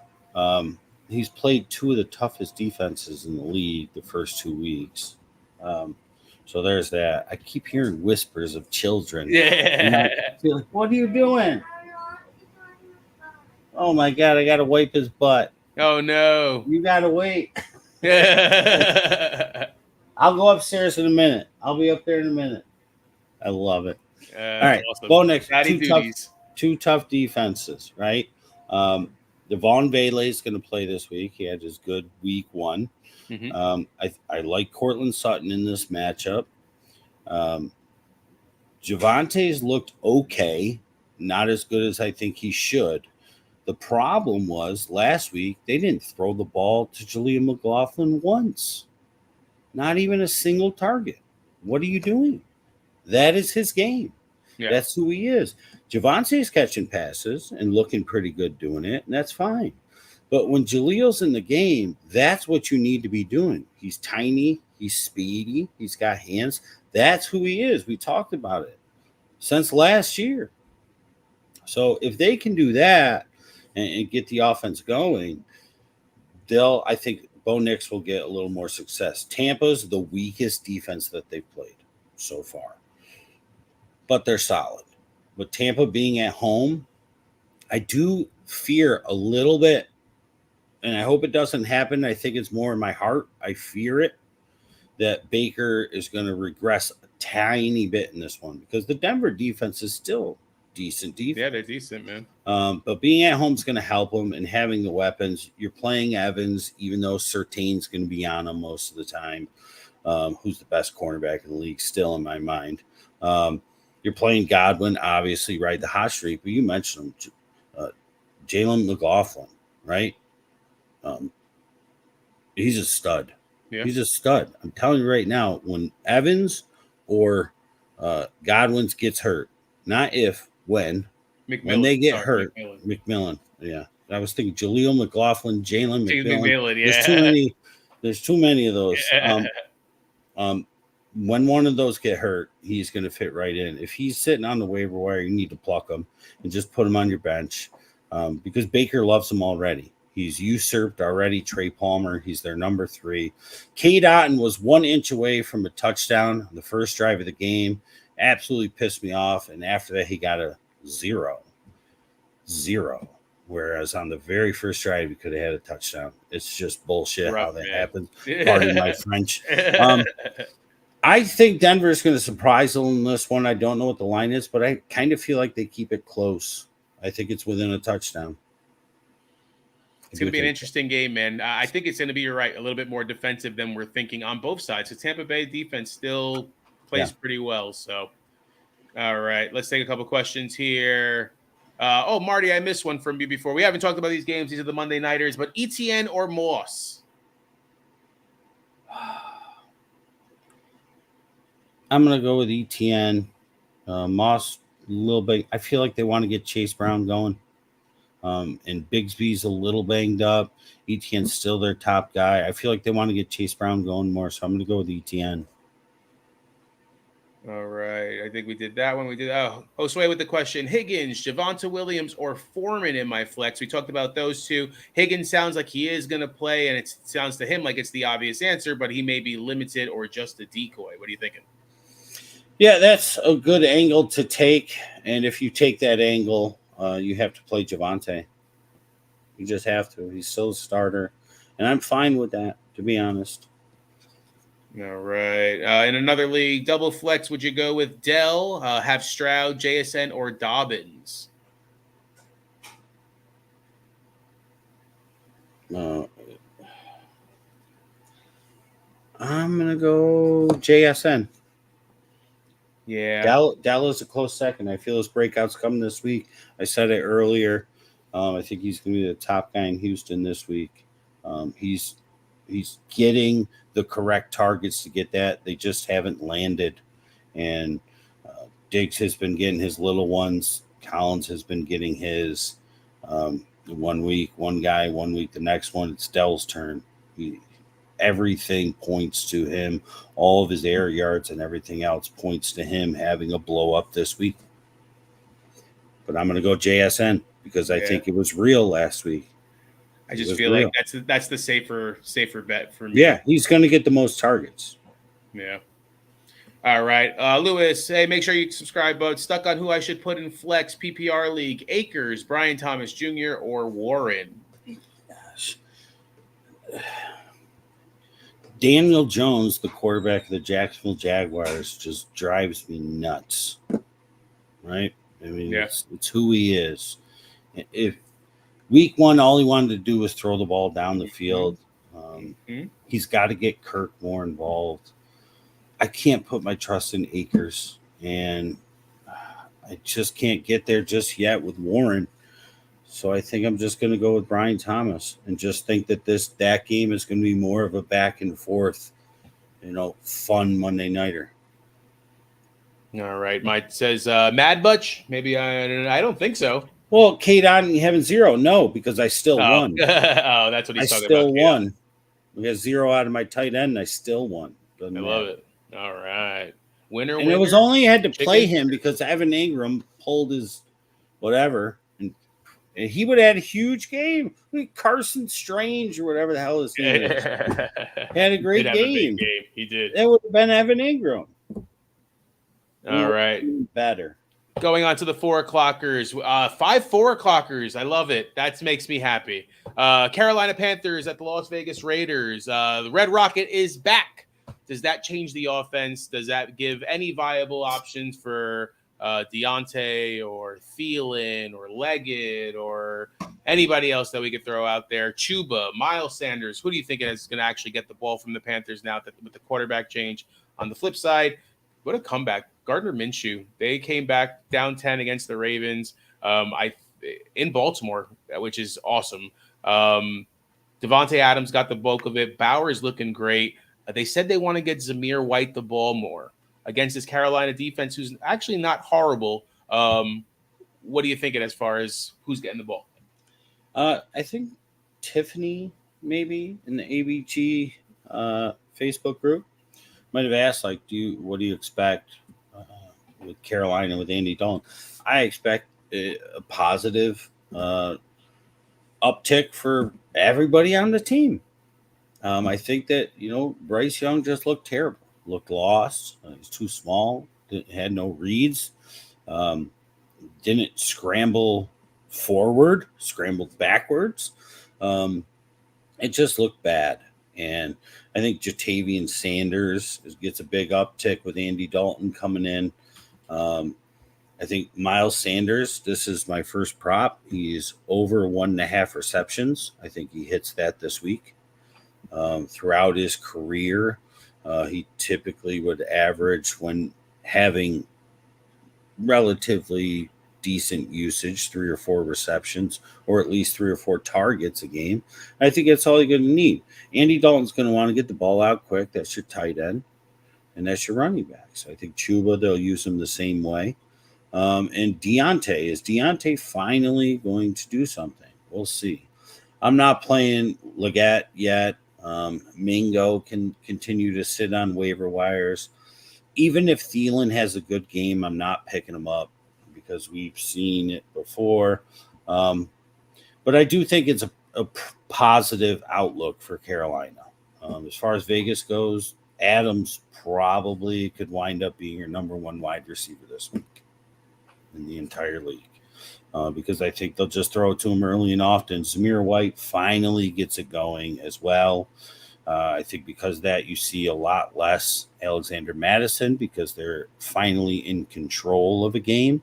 he's played 2 of the toughest defenses in the league the first 2 weeks. So there's that. I keep hearing whispers of children. Yeah. I feel like, what are you doing? Oh my God, I got to wipe his butt. Oh, no. You got to wait. Yeah. I'll go upstairs in a minute. I'll be up there in a minute. I love it. All right. Awesome. Bo Nix, Daddy duties. two tough defenses, right? Devon Bailey is going to play this week. He had his good week 1. Mhm. I like Cortland Sutton in this matchup. Javante's looked okay, not as good as I think he should. The problem was last week they didn't throw the ball to Jaleel McLaughlin once, not even a single target. What are you doing? That is his game. Yeah. That's who he is. Javante's catching passes and looking pretty good doing it, and that's fine. But when Jaleel's in the game, that's what you need to be doing. He's tiny, he's speedy, he's got hands. That's who he is. We talked about it since last year. So if they can do that and get the offense going, I think Bo Nix will get a little more success. Tampa's the weakest defense that they've played so far, but they're solid. With Tampa being at home, I do fear a little bit, and I hope it doesn't happen. I think it's more in my heart. I fear it that Baker is going to regress a tiny bit in this one because the Denver defense is still decent defense. Yeah, they're decent, man. But being at home is going to help them, and having the weapons. You're playing Evans, even though Surtain's going to be on him most of the time, who's the best cornerback in the league still in my mind. You're playing Godwin, obviously, right? The hot streak, but you mentioned him, Jalen McLaughlin, right? He's a stud. Yeah. He's a stud. I'm telling you right now, when Evans or Godwin's gets hurt, not if, when they get hurt, McMillan. Yeah. I was thinking Jaleel McLaughlin, Jalen McMillan. Yeah. There's too many of those. When one of those get hurt, he's going to fit right in. If he's sitting on the waiver wire, you need to pluck him and just put him on your bench because Baker loves him already. He's usurped already Trey Palmer. He's their number 3. Cade Otton was 1 inch away from a touchdown on the first drive of the game. Absolutely pissed me off. And after that, he got a 0. Whereas on the very first drive, he could have had a touchdown. It's just bullshit how that happens. Pardon my French. I think Denver is going to surprise them in this one. I don't know what the line is, but I kind of feel like they keep it close. I think it's within a touchdown. It's going to be an interesting game, man. I think it's going to be, you're right, a little bit more defensive than we're thinking on both sides. The Tampa Bay defense still plays pretty well. So, all right, let's take a couple questions here. Marty, I missed one from you before. We haven't talked about these games. These are the Monday Nighters, but Etienne or Moss? I'm going to go with Etienne. Moss, a little bit. I feel like they want to get Chase Brown going. And Bigsby's a little banged up. Etienne's still their top guy. I feel like they want to get Chase Brown going more, so I'm going to go with Etienne. All right. I think we did that one. We did. Josue with the question: Higgins, Javonte Williams, or Foreman in my flex? We talked about those two. Higgins sounds like he is going to play, and it sounds to him like it's the obvious answer, but he may be limited or just a decoy. What are you thinking? Yeah, that's a good angle to take. And if you take that angle, you have to play Javonte. You just have to. He's still a starter. And I'm fine with that, to be honest. All right. In another league, double flex, would you go with Dell, have Stroud, JSN, or Dobbins? I'm going to go JSN. Yeah. Dell is a close second. I feel his breakout's coming this week. I said it earlier. I think he's going to be the top guy in Houston this week. He's getting the correct targets to get that. They just haven't landed. And Diggs has been getting his little ones. Collins has been getting his 1 week, one guy, 1 week, the next one. It's Dell's turn. Everything points to him. All of his air yards and everything else points to him having a blow up this week. But I'm going to go JSN because I think it was real last week. I just feel like that's the safer bet for me. Yeah, he's going to get the most targets. Yeah. All right. Lewis, hey, make sure you subscribe, bud. Stuck on who I should put in flex PPR league. Akers, Brian Thomas Jr., or Warren? Gosh. Daniel Jones, the quarterback of the Jacksonville Jaguars, just drives me nuts. Right? I mean, it's who he is. If week 1, all he wanted to do was throw the ball down the field, he's got to get Kirk more involved. I can't put my trust in Akers, and I just can't get there just yet with Warren. So I think I'm just going to go with Brian Thomas and just think that that game is going to be more of a back and forth, fun Monday nighter. All right. Mike says Mad Butch. Maybe I don't think so. Well, Kate on having 0. No, because I still won. Oh, that's what he's talking about. I still won. We got 0 out of my tight end, and I still won. Love it. All right. Winner. It was only I had to play him because Evan Ingram pulled his whatever. And he would have had a huge game. Carson Strange or whatever the hell his name is. Had a great game. He did. It would have been Evan Ingram. All right. Better. Going on to the 4 o'clockers. 5 4 o'clockers. I love it. That makes me happy. Carolina Panthers at the Las Vegas Raiders. The Red Rocket is back. Does that change the offense? Does that give any viable options for Deontay or Thielen or Leggett or anybody else that we could throw out there? Chuba, Miles Sanders. Who do you think is going to actually get the ball from the Panthers now with the quarterback change? On the flip side, what a comeback. Gardner Minshew. They came back down 10 against the Ravens in Baltimore, which is awesome. Devontae Adams got the bulk of it. Bauer's looking great. They said they want to get Zamir White the ball more against this Carolina defense, who's actually not horrible. What are you thinking as far as who's getting the ball? I think Tiffany, maybe in the ABG Facebook group, might have asked, what do you expect with Carolina with Andy Dalton? I expect a positive uptick for everybody on the team. I think that, Bryce Young just looked terrible, looked lost. He's too small, had no reads, didn't scramble forward, scrambled backwards. It just looked bad. And I think Jatavian Sanders gets a big uptick with Andy Dalton coming in. I think Miles Sanders, this is my first prop. He's over 1.5 receptions. I think he hits that this week. Throughout his career, he typically would average, when having relatively decent usage, 3 or 4 receptions, or at least 3 or 4 targets a game. I think that's all you're going to need. Andy Dalton's going to want to get the ball out quick. That's your tight end, and that's your running back. So I think Chuba, they'll use him the same way. And Deontay, is Deontay finally going to do something? We'll see. I'm not playing Leggett yet. Mingo can continue to sit on waiver wires. Even if Thielen has a good game, I'm not picking him up because we've seen it before. But I do think it's a positive outlook for Carolina. As far as Vegas goes, Adams probably could wind up being your number 1 wide receiver this week in the entire league. Because I think they'll just throw it to him early and often. Zamir White finally gets it going as well. I think because of that, you see a lot less Alexander Madison because they're finally in control of a game.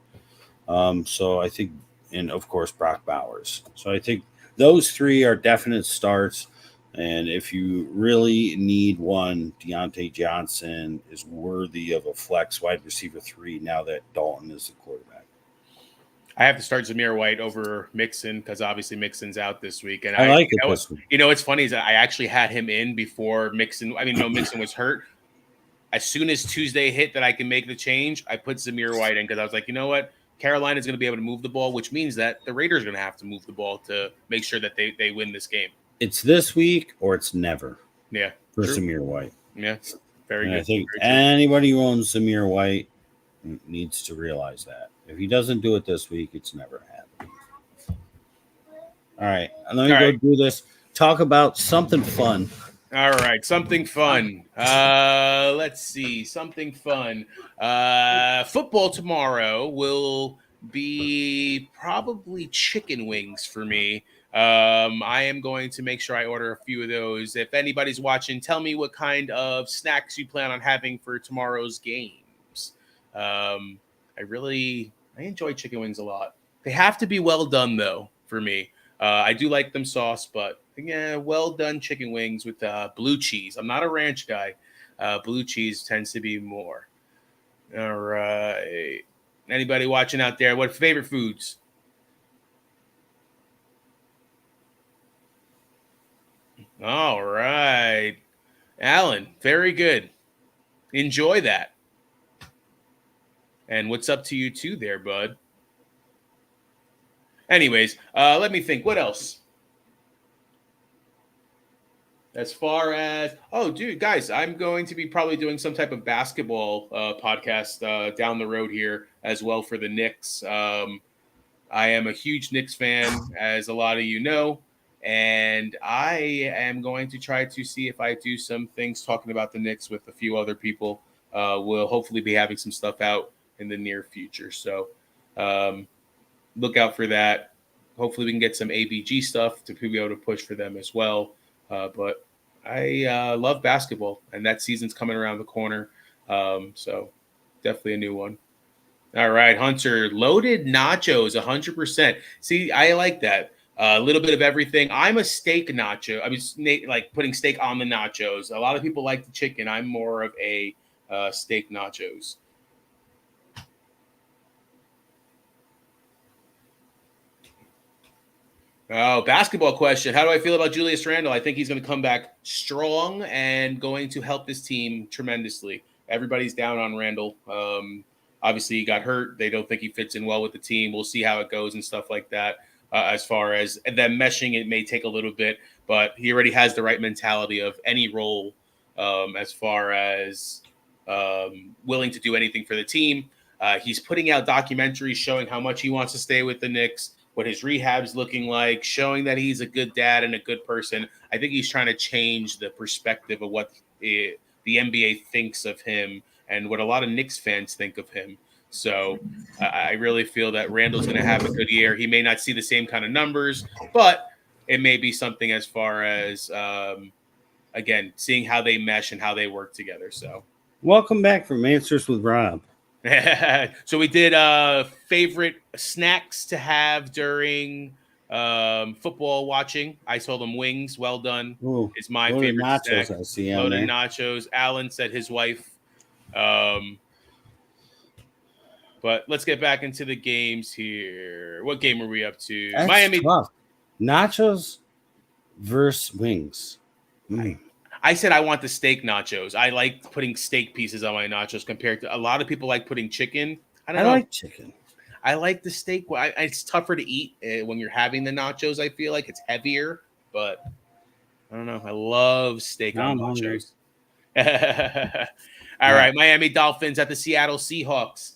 So I think, and of course, Brock Bowers. So I think those 3 are definite starts. And if you really need one, Deontay Johnson is worthy of a flex wide receiver 3 now that Dalton is the quarterback. I have to start Zamir White over Mixon because obviously Mixon's out this week. And I like it this week. What's funny is that I actually had him in before Mixon. I mean, no, Mixon was hurt. as soon as Tuesday hit that I can make the change, I put Zamir White in because I was like, you know what? Carolina's going to be able to move the ball, which means that the Raiders are going to have to move the ball to make sure that they win this game. It's this week or it's never. Yeah. For true. Zamir White. Yeah. Very and good. I think anybody who owns Zamir White needs to realize that. If he doesn't do it this week, it's never happening. All right. Let me go do this. Talk about something fun. All right, something fun. Let's see, something fun. Football tomorrow will be probably chicken wings for me. I am going to make sure I order a few of those. If anybody's watching, tell me what kind of snacks you plan on having for tomorrow's games. I enjoy chicken wings a lot. They have to be well done though for me. I do like them sauce, but yeah, well done chicken wings with blue cheese. I'm not a ranch guy. Blue cheese tends to be more. All right. Anybody watching out there? What favorite foods? All right. Alan, very good. Enjoy that. And what's up to you too there, bud? Anyways, let me think. What else? As far as, guys, I'm going to be probably doing some type of basketball podcast down the road here as well for the Knicks. I am a huge Knicks fan, as a lot of you know, and I am going to try to see if I do some things talking about the Knicks with a few other people. We'll hopefully be having some stuff out in the near future. So look out for that. Hopefully we can get some ABG stuff to be able to push for them as well. But I love basketball, and that season's coming around the corner. So definitely a new one. All right, Hunter, loaded nachos, 100%. See, I like that. A little bit of everything. I'm a steak nacho. I mean, like putting steak on the nachos. A lot of people like the chicken. I'm more of a steak nachos. Oh, basketball question. How do I feel about Julius Randle? I think he's going to come back strong and going to help this team tremendously. Everybody's down on Randle. Obviously, he got hurt. They don't think he fits in well with the team. We'll see how it goes and stuff like that. As far as them meshing, it may take a little bit, but he already has the right mentality of any role as far as willing to do anything for the team. He's putting out documentaries showing how much he wants to stay with the Knicks, what his rehab's looking like, showing that he's a good dad and a good person. I think he's trying to change the perspective of what the NBA thinks of him and what a lot of Knicks fans think of him. So I really feel that Randle's going to have a good year. He may not see the same kind of numbers, but it may be something as far as, again, seeing how they mesh and how they work together. So welcome back from Answers with Rob. So we did favorite snacks to have during football watching. I told them wings. Well done. Ooh, is my favorite nachos, snack. I see loaded nachos. Alan said his wife. But let's get back into the games here. What game are we up to? That's Miami. Tough. Nachos versus wings. I said I want the steak nachos. I like putting steak pieces on my nachos compared to a lot of people like putting chicken. I don't know. Like chicken. I like the steak. It's tougher to eat when you're having the nachos. I feel like it's heavier, but I don't know. I love steak on nachos. All right, Miami Dolphins at the Seattle Seahawks.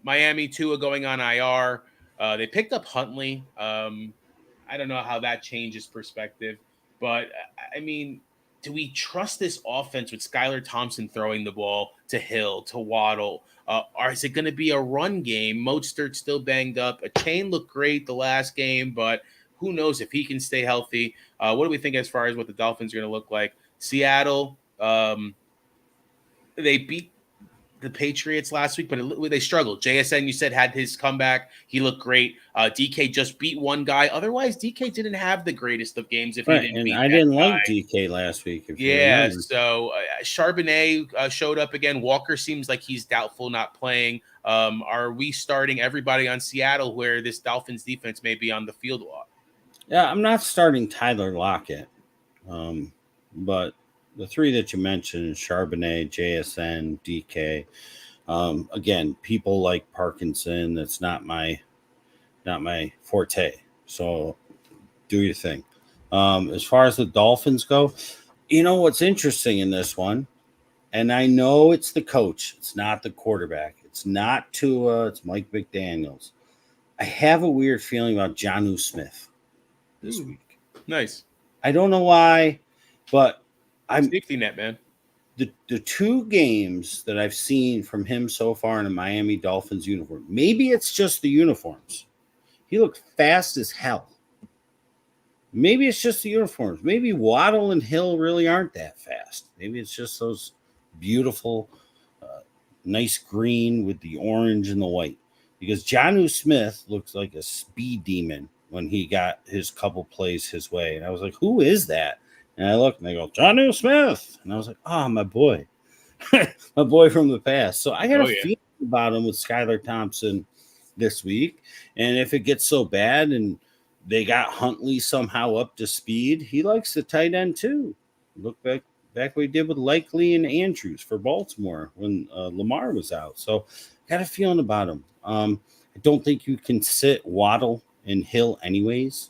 Miami Tua going on IR. They picked up Huntley. I don't know how that changes perspective, but I mean, do we trust this offense with Skylar Thompson throwing the ball to Hill, to Waddle? Or is it going to be a run game? Mostert's still banged up. A Chain looked great the last game, but who knows if he can stay healthy? What do we think as far as what the Dolphins are going to look like? Seattle, they beat the Patriots last week, but they struggled. JSN, you said, had his comeback. He looked great. DK just beat one guy. Otherwise, DK didn't have the greatest of games. If he didn't beat I didn't like DK last week. So Charbonnet showed up again. Walker seems like he's doubtful not playing. Are we starting everybody on Seattle where this Dolphins defense may be on the field a lot? Yeah, I'm not starting Tyler Lockett. But the three that you mentioned, Charbonnet, JSN, DK. Again, people like Parkinson. That's not my forte. So do your thing. As far as the Dolphins go, you know what's interesting in this one, and I know it's the coach. It's not the quarterback. It's not Tua. It's Mike McDaniels. I have a weird feeling about Jonnu Smith this week. Nice. I don't know why, but I'm safety net, man. The two games that I've seen from him so far in a Miami Dolphins uniform. Maybe it's just the uniforms. He looked fast as hell. Maybe it's just the uniforms. Maybe Waddle and Hill really aren't that fast. Maybe it's just those beautiful, nice green with the orange and the white. Because Jonnu Smith looks like a speed demon when he got his couple plays his way. And I was like, who is that? And I looked and they go, Jonnu Smith. And I was like, oh, my boy. My boy from the past. So I got a feeling about him with Skylar Thompson this week. And if it gets so bad and they got Huntley somehow up to speed, he likes the tight end too. Look back what he did with Likely and Andrews for Baltimore when Lamar was out. So got a feeling about him. I don't think you can sit Waddle and Hill anyways.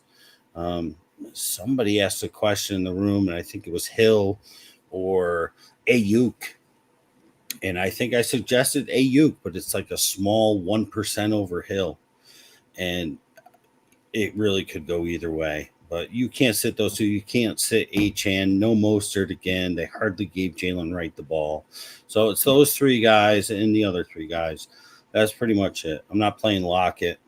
Somebody asked a question in the room, and I think it was Hill or Ayuk. And I think I suggested Ayuk, but it's like a small 1% over Hill. And it really could go either way. But you can't sit those two. You can't sit Achane. No Mostert again. They hardly gave Jalen Wright the ball. So it's those three guys and the other three guys. That's pretty much it. I'm not playing Lockett.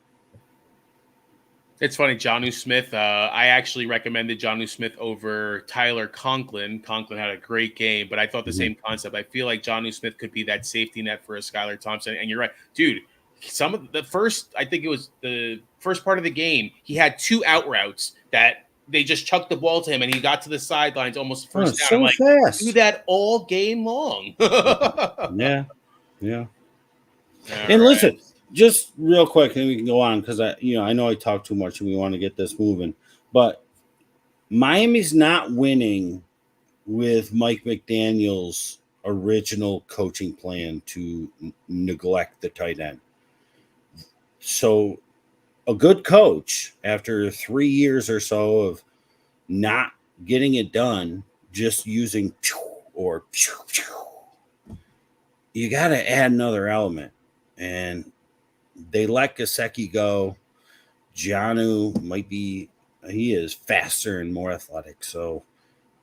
It's funny, Jonnu Smith. I actually recommended Jonnu Smith over Tyler Conklin. Conklin had a great game, but I thought the same concept. I feel like Jonnu Smith could be that safety net for a Skylar Thompson. And you're right, dude. Some of the first, I think it was the first part of the game, he had two out routes that they just chucked the ball to him, and he got to the sidelines almost first down. So I'm like, fast. do that all game long. Yeah. And listen, just real quick, and we can go on because I know I talk too much and we want to get this moving. But Miami's not winning with Mike McDaniel's original coaching plan to neglect the tight end. So a good coach, after 3 years or so of not getting it done, just using or you got to add another element. And they let Gesicki go. Jonnu he is faster and more athletic. So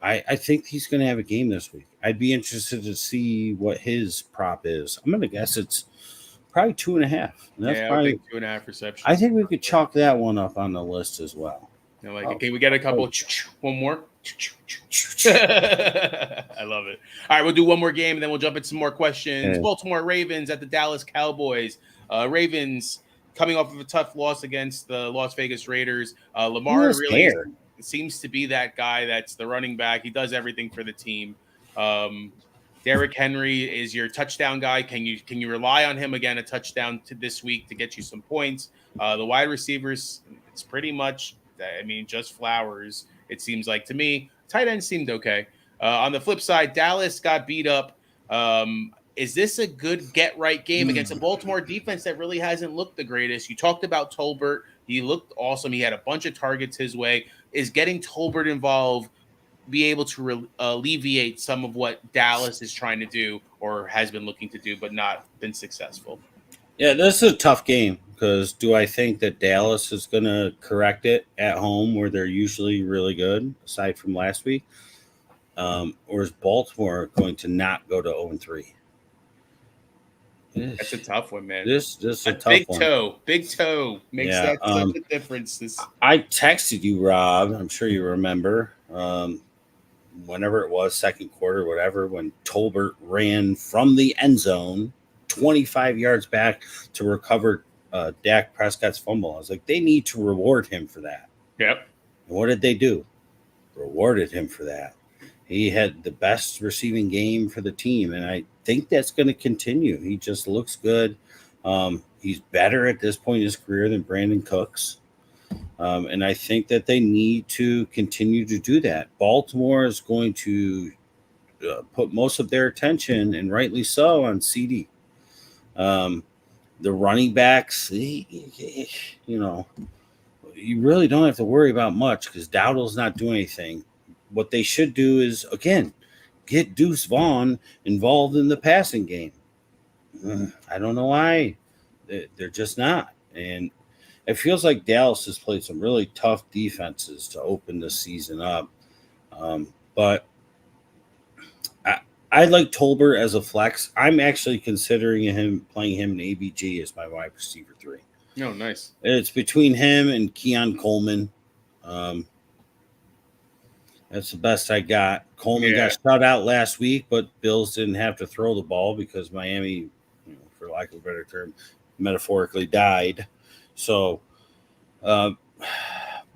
I think he's going to have a game this week. I'd be interested to see what his prop is. I'm going to guess it's probably 2.5. That's probably 2.5 receptions. I think we could chalk that one up on the list as well. Okay, we got a couple. One more. I love it. All right, we'll do one more game and then we'll jump into some more questions. Yeah. Baltimore Ravens at the Dallas Cowboys. Ravens coming off of a tough loss against the Las Vegas Raiders. Lamar really seems to be that guy that's the running back. He does everything for the team. Derrick Henry is your touchdown guy. Can you rely on him again, a touchdown this week to get you some points? The wide receivers, it's pretty much, just Flowers, it seems like to me. Tight end seemed okay. On the flip side, Dallas got beat up. Is this a good get-right game against a Baltimore defense that really hasn't looked the greatest? You talked about Tolbert. He looked awesome. He had a bunch of targets his way. Is getting Tolbert involved be able to alleviate some of what Dallas is trying to do or has been looking to do but not been successful? Yeah, this is a tough game because do I think that Dallas is going to correct it at home where they're usually really good, aside from last week? Or is Baltimore going to not go to 0-3? That's a tough one, man. This is a tough one. Big toe makes that such a difference. I texted you, Rob. I'm sure you remember. Whenever it was, second quarter, whatever, when Tolbert ran from the end zone 25 yards back to recover Dak Prescott's fumble. I was like, they need to reward him for that. Yep. And what did they do? Rewarded him for that. He had the best receiving game for the team, and I think that's going to continue. He just looks good. He's better at this point in his career than Brandon Cooks. And I think that they need to continue to do that. Baltimore is going to put most of their attention, and rightly so, on CD. The running backs, you really don't have to worry about much because Dowdle's not doing anything. What they should do is, again, get Deuce Vaughn involved in the passing game. I don't know why. They're just not. And it feels like Dallas has played some really tough defenses to open the season up. But I like Tolbert as a flex. I'm actually considering playing him in ABG as my wide receiver 3. Oh, nice. It's between him and Keon Coleman. That's the best I got. Coleman got shut out last week, but Bills didn't have to throw the ball because Miami, for lack of a better term, metaphorically died. So, but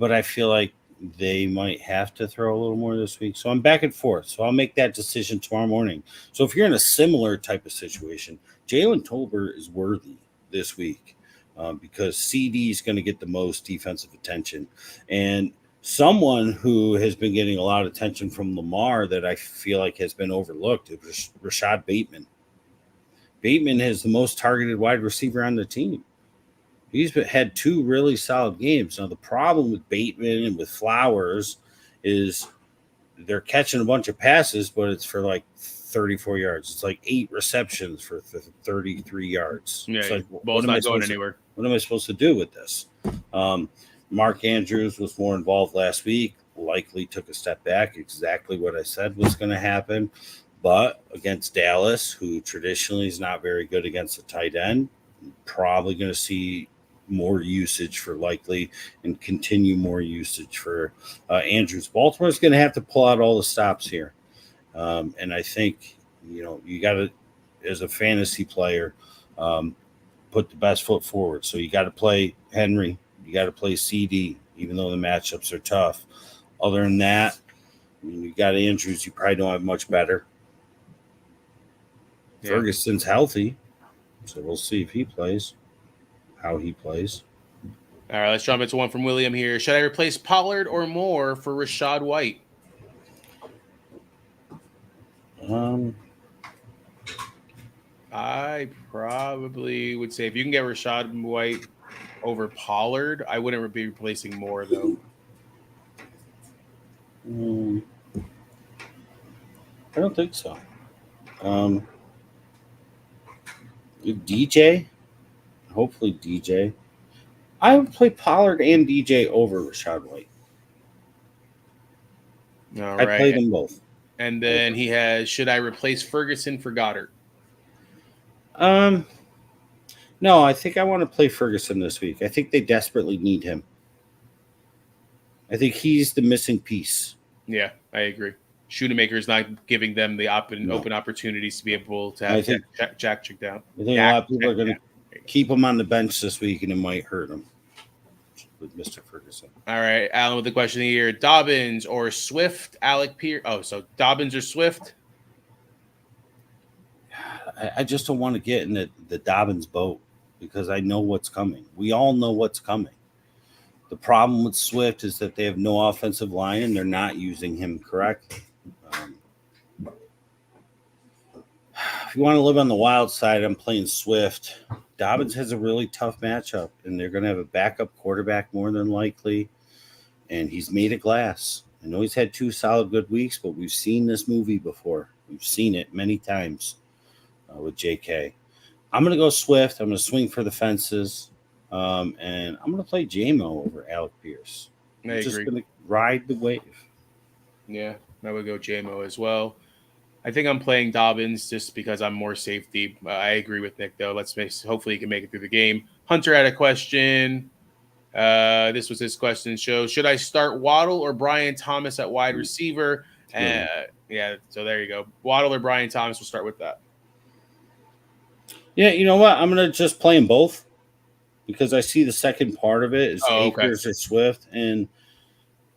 I feel like they might have to throw a little more this week. So I'm back and forth. So I'll make that decision tomorrow morning. So if you're in a similar type of situation, Jalen Tolbert is worthy this week because CD is going to get the most defensive attention. And someone who has been getting a lot of attention from Lamar that I feel like has been overlooked is Rashad Bateman. Bateman is the most targeted wide receiver on the team. He's had 2 really solid games. Now, the problem with Bateman and with Flowers is they're catching a bunch of passes, but it's for like 34 yards. It's like 8 receptions for 33 yards. Yeah, it's like, ball's not going anywhere. What am I supposed to do with this? Mark Andrews was more involved last week, likely took a step back, exactly what I said was going to happen. But against Dallas, who traditionally is not very good against the tight end, probably going to see more usage for likely and continue more usage for Andrews. Baltimore's going to have to pull out all the stops here. And I think, you got to, as a fantasy player, put the best foot forward. So you got to play Henry. You got to play CD, even though the matchups are tough. Other than that, you got Andrews. You probably don't have much better. Yeah. Ferguson's healthy, so we'll see if he plays, how he plays. All right, let's jump into one from William here. Should I replace Pollard or Moore for Rachaad White? I probably would say if you can get Rachaad White over Pollard, I wouldn't be replacing Moore, though. I don't think so. DJ, hopefully DJ. I would play Pollard and DJ over Rachaad White. All right. I play them both. And then he has, should I replace Ferguson for Goddard? No, I think I want to play Ferguson this week. I think they desperately need him. I think he's the missing piece. Yeah, I agree. Shoemaker is not giving them the open opportunities to be able to have Jack check down. I think a lot of people are going to keep him on the bench this week, and it might hurt him with Mr. Ferguson. All right, Alan with the question here. Dobbins or Swift, Alec Pierce? Oh, so Dobbins or Swift? I just don't want to get in the Dobbins boat because I know what's coming. We all know what's coming. The problem with Swift is that they have no offensive line and they're not using him correctly. If you want to live on the wild side, I'm playing Swift. Dobbins has a really tough matchup, and they're going to have a backup quarterback more than likely, and he's made of glass. I know he's had 2 solid good weeks, but we've seen this movie before. We've seen it many times with JK. I'm going to go Swift. I'm going to swing for the fences, and I'm going to play JMO over Alec Pierce. I'm just going to ride the wave. Yeah, I would go JMO as well. I think I'm playing Dobbins just because I'm more safety. I agree with Nick, though. Hopefully he can make it through the game. Hunter had a question. This was his question. Should I start Waddle or Brian Thomas at wide receiver? Yeah, so there you go. Waddle or Brian Thomas, we'll start with that. Yeah, you know what? I'm going to just play them both because I see the second part of it is Akers or Swift. And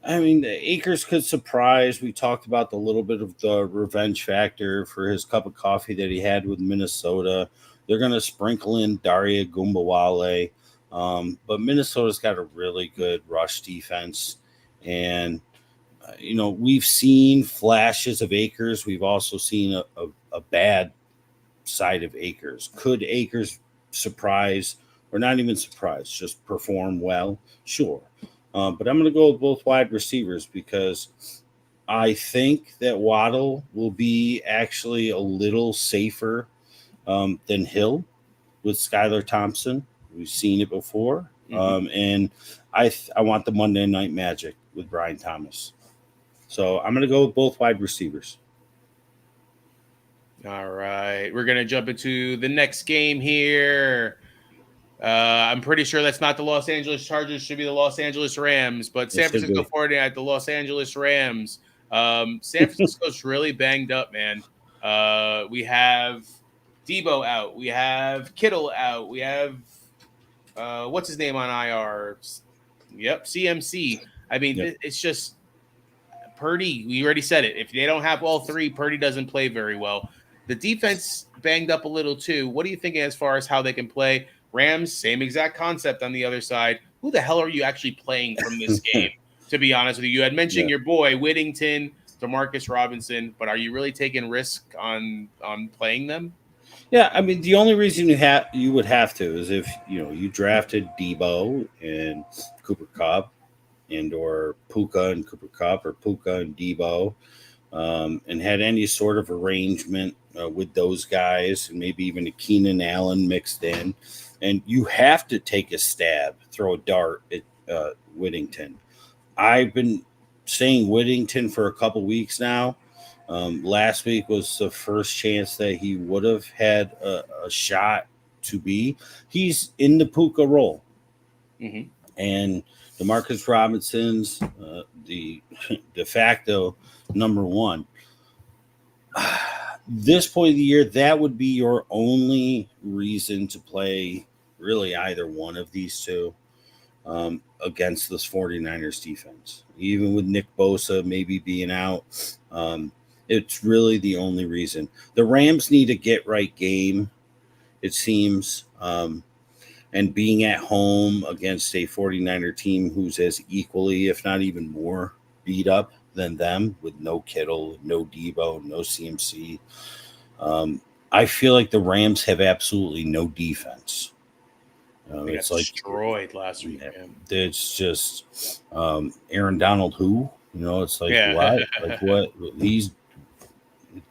I mean, Akers could surprise. We talked about the little bit of the revenge factor for his cup of coffee that he had with Minnesota. They're going to sprinkle in Daria Gumbawale. But Minnesota's got a really good rush defense. And we've seen flashes of Akers. We've also seen a bad side of Akers. Could Akers surprise, or not even surprise, just perform well? Sure. But I'm going to go with both wide receivers because I think that Waddle will be actually a little safer than Hill with Skylar Thompson. We've seen it before. And I want the Monday Night Magic with Brian Thomas. So I'm going to go with both wide receivers. All right. We're going to jump into the next game here. I'm pretty sure that's not the Los Angeles Chargers. Should be the Los Angeles Rams. But San Francisco 49 at the Los Angeles Rams. San Francisco's really banged up, man. We have Debo out. We have Kittle out. We have what's his name on IR? Yep, CMC. I mean, it's just Purdy. We already said it. If they don't have all three, Purdy doesn't play very well. The defense banged up a little too. What are you thinking as far as how they can play? Rams, same exact concept on the other side. Who the hell are you actually playing from this game? To be honest with you, you had mentioned your boy Whittington, Demarcus Robinson, but are you really taking risk on playing them? Yeah, I mean, the only reason you would have to is if you drafted Debo and Cooper Kupp, and or Puka and Cooper Kupp, or Puka and Debo, and had any sort of arrangement with those guys, and maybe even a Keenan Allen mixed in, and you have to take a stab, throw a dart at Whittington. I've been saying Whittington for a couple weeks now. Last week was the first chance that he would have had a shot to be. He's in the Puka role. And Demarcus Robinson's the de facto number one. This point of the year, that would be your only reason to play really either one of these two against this 49ers defense. Even with Nick Bosa maybe being out, it's really the only reason. The Rams need a get-right game, it seems, and being at home against a 49er team who's as equally, if not even more, beat up than them with no Kittle, no Debo, no CMC. I feel like the Rams have absolutely no defense. It's like destroyed last week. It's just Aaron Donald who? It's like what? Like what? It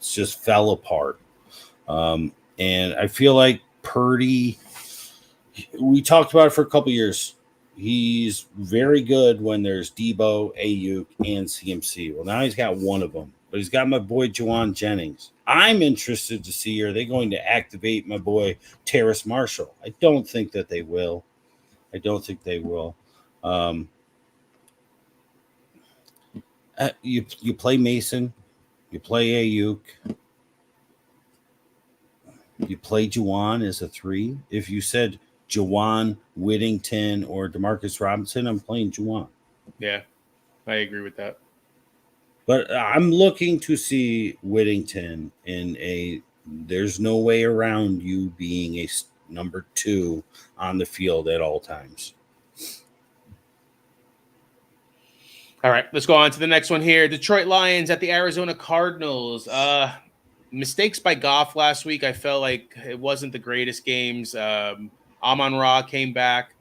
just fell apart. And I feel like Purdy, we talked about it for a couple years. He's very good when there's Debo, Ayuk, and CMC. Well, now he's got one of them, but he's got my boy Juwan Jennings. I'm interested to see, are they going to activate my boy Terrace Marshall? I don't think that they will. You play Mason, you play Ayuk, you play Juwan as a 3. If you said Juwan, Whittington, or Demarcus Robinson, I'm playing Juwan. Yeah, I agree with that. But I'm looking to see Whittington in there's no way around you being a number 2 on the field at all times. All right, let's go on to the next one here. Detroit Lions at the Arizona Cardinals. Mistakes by Goff last week. I felt like it wasn't the greatest games. Amon-Ra came back.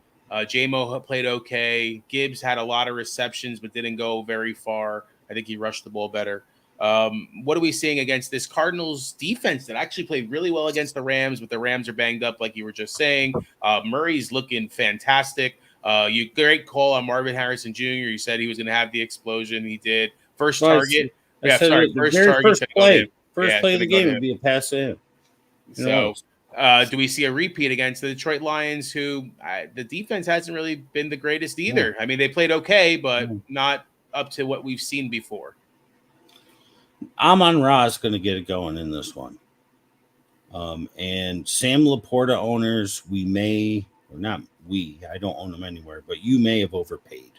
J-Mo played okay. Gibbs had a lot of receptions but didn't go very far. I think he rushed the ball better. What are we seeing against this Cardinals defense that actually played really well against the Rams, but the Rams are banged up like you were just saying. Murray's looking fantastic. Great call on Marvin Harrison Jr. You said he was going to have the explosion. He did. First target. First play. First play of the game would be a pass to him. So do we see a repeat against the Detroit Lions, who the defense hasn't really been the greatest either? No. I mean, they played okay, but not up to what we've seen before. Amon-Ra is going to get it going in this one. And Sam Laporta owners, I don't own them anywhere, but you may have overpaid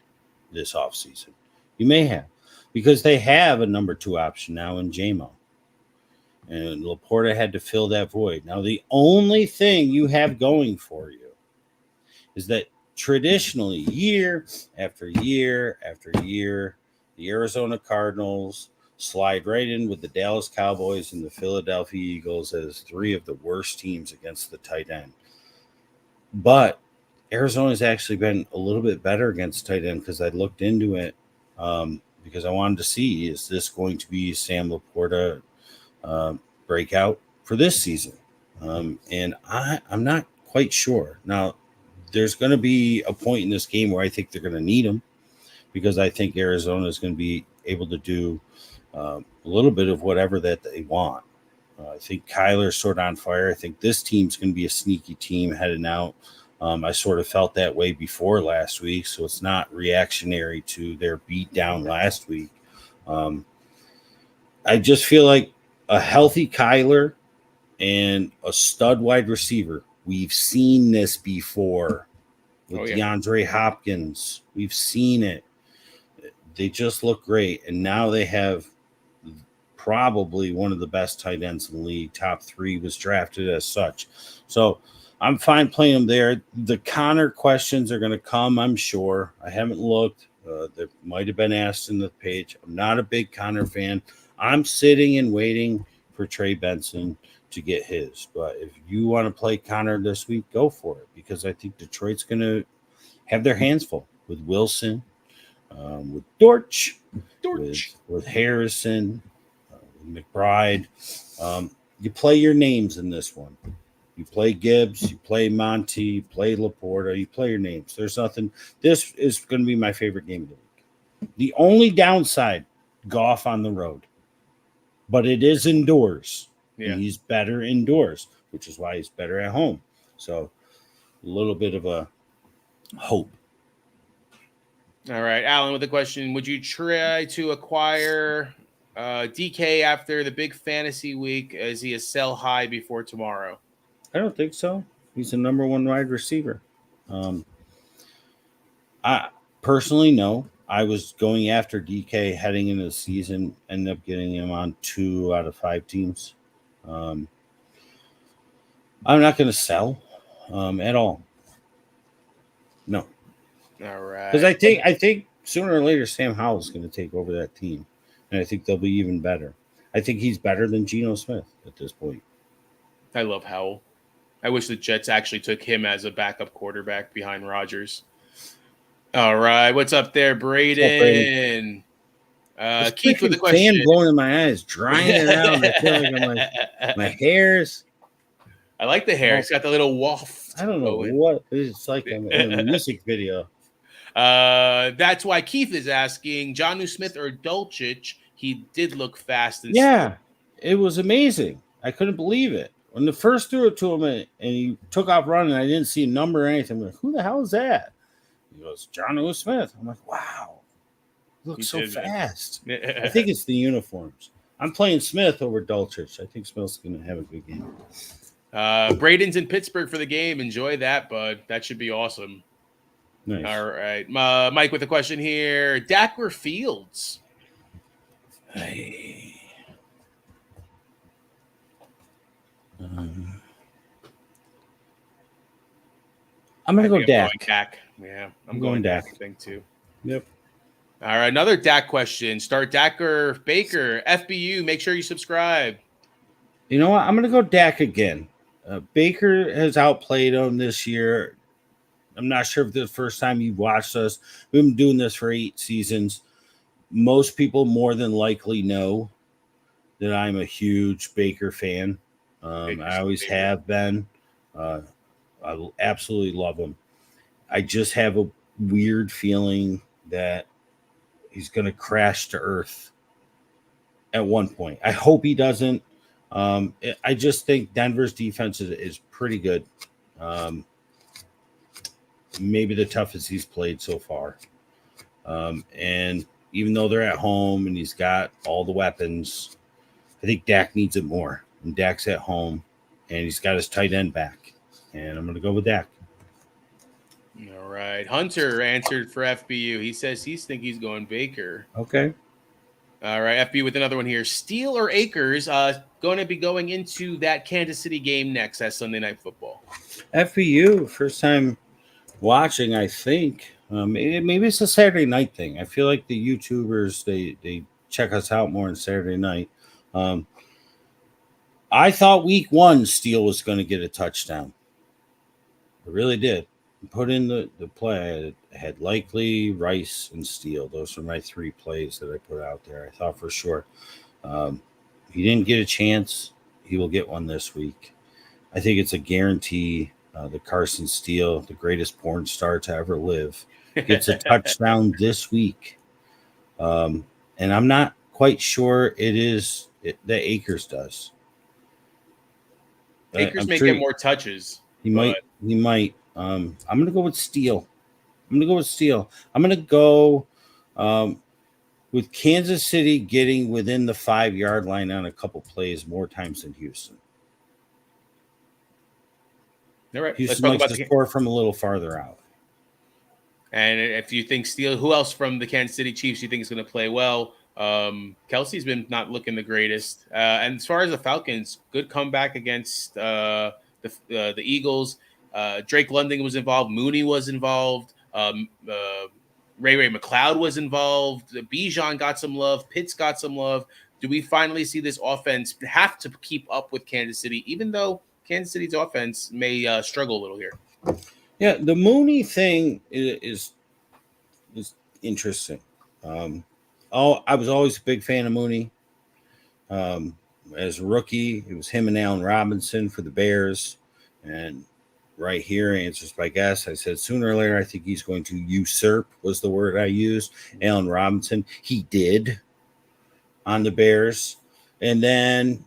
this offseason. You may have, because they have a number 2 option now in J-Mo. And Laporta had to fill that void. Now, the only thing you have going for you is that traditionally, year after year after year, the Arizona Cardinals slide right in with the Dallas Cowboys and the Philadelphia Eagles as three of the worst teams against the tight end. But Arizona's actually been a little bit better against tight end because I looked into it because I wanted to see, is this going to be Sam Laporta breakout for this season? And I'm not quite sure. Now, there's going to be a point in this game where I think they're going to need him because I think Arizona is going to be able to do a little bit of whatever that they want. I think Kyler's sort of on fire. I think this team's going to be a sneaky team heading out. I sort of felt that way before last week, so it's not reactionary to their beat down last week. I just feel like a healthy Kyler and a stud wide receiver. We've seen this before with DeAndre Hopkins. We've seen it. They just look great, and now they have probably one of the best tight ends in the league. Top 3 was drafted as such. So I'm fine playing them there. The Connor questions are going to come, I'm sure. I haven't looked. There might have been asked in the page. I'm not a big Connor fan. I'm sitting and waiting for Trey Benson to get his. But if you want to play Connor this week, go for it because I think Detroit's going to have their hands full with Wilson, with Dortch. With Harrison, McBride. You play your names in this one. You play Gibbs, you play Monty, you play Laporta, you play your names. There's nothing. This is going to be my favorite game of the week. The only downside, Goff on the road. But it is indoors. Yeah. And he's better indoors, which is why he's better at home. So a little bit of a hope. All right, Alan with a question. Would you try to acquire DK after the big fantasy week? Is he a sell high before tomorrow? I don't think so. He's the number 1 wide receiver. I personally, no. I was going after DK heading into the season, ended up getting him on 2 out of 5 teams. I'm not going to sell at all. No. All right. Because I think sooner or later Sam Howell is going to take over that team, and I think they'll be even better. I think he's better than Geno Smith at this point. I love Howell. I wish the Jets actually took him as a backup quarterback behind Rodgers. All right, what's up there, Braden? Keith with the question. Fan blowing in my eyes, drying it out. I feel like I'm like my hair's. I like the hair. It's got the little waft. I don't know what it's like in a music video. That's why Keith is asking Jonnu Smith or Dulcich. He did look fast. And it was amazing. I couldn't believe it. When the first threw it to him and he took off running, I didn't see a number or anything. I'm like, who the hell is that? He goes, Jonnu Smith. I'm like, wow. He looks so fast. I think it's the uniforms. I'm playing Smith over Dulcich. I think Smith's going to have a good game. Braden's in Pittsburgh for the game. Enjoy that, bud. That should be awesome. Nice. All right. Mike with a question here. Dak or Fields? Hey. I'm going to go Dak. Yeah, I'm going Dak. I think too. Yep. All right, another Dak question. Start Dak or Baker? FBU, make sure you subscribe. You know what? I'm going to go Dak again. Baker has outplayed him this year. I'm not sure if this is the first time you've watched us. We've been doing this for 8 seasons. Most people more than likely know that I'm a huge Baker fan. I always have been. I absolutely love him. I just have a weird feeling that he's going to crash to earth at one point. I hope he doesn't. I just think Denver's defense is pretty good. Maybe the toughest he's played so far. And even though they're at home and he's got all the weapons, I think Dak needs it more. And Dak's at home, and he's got his tight end back. And I'm going to go with Dak. All right. Hunter answered for FBU. He says he's going Baker. Okay. All right. FBU with another one here. Steele or Akers going to be going into that Kansas City game next. That's Sunday Night Football. FBU, first time watching, I think. Maybe it's a Saturday night thing. I feel like the YouTubers they check us out more on Saturday night. I thought week 1 Steele was going to get a touchdown. I really did. Put in the play. I had Likely, Rice, and Steele. Those were my 3 plays that I put out there. I thought for sure. He didn't get a chance. He will get one this week. I think it's a guarantee that Carson Steele, the greatest porn star to ever live, gets a touchdown this week. And I'm not quite sure that Akers does. Akers may get more touches. He might. I'm going to go with Steele. I'm going to go with Kansas City getting within the 5-yard line on a couple plays more times than Houston. All right. Houston likes to score from a little farther out. And if you think Steele, who else from the Kansas City Chiefs you think is going to play well? Kelsey's been not looking the greatest. And as far as the Falcons, good comeback against the Eagles. Drake London was involved. Mooney was involved. Ray McLeod was involved. Bijan got some love. Pitts got some love. Do we finally see this offense have to keep up with Kansas City, even though Kansas City's offense may struggle a little here? Yeah, the Mooney thing is interesting. I was always a big fan of Mooney. As a rookie, it was him and Allen Robinson for the Bears. And right here, answers by guess. I said sooner or later, I think he's going to usurp, was the word I used. Allen Robinson. He did on the Bears. And then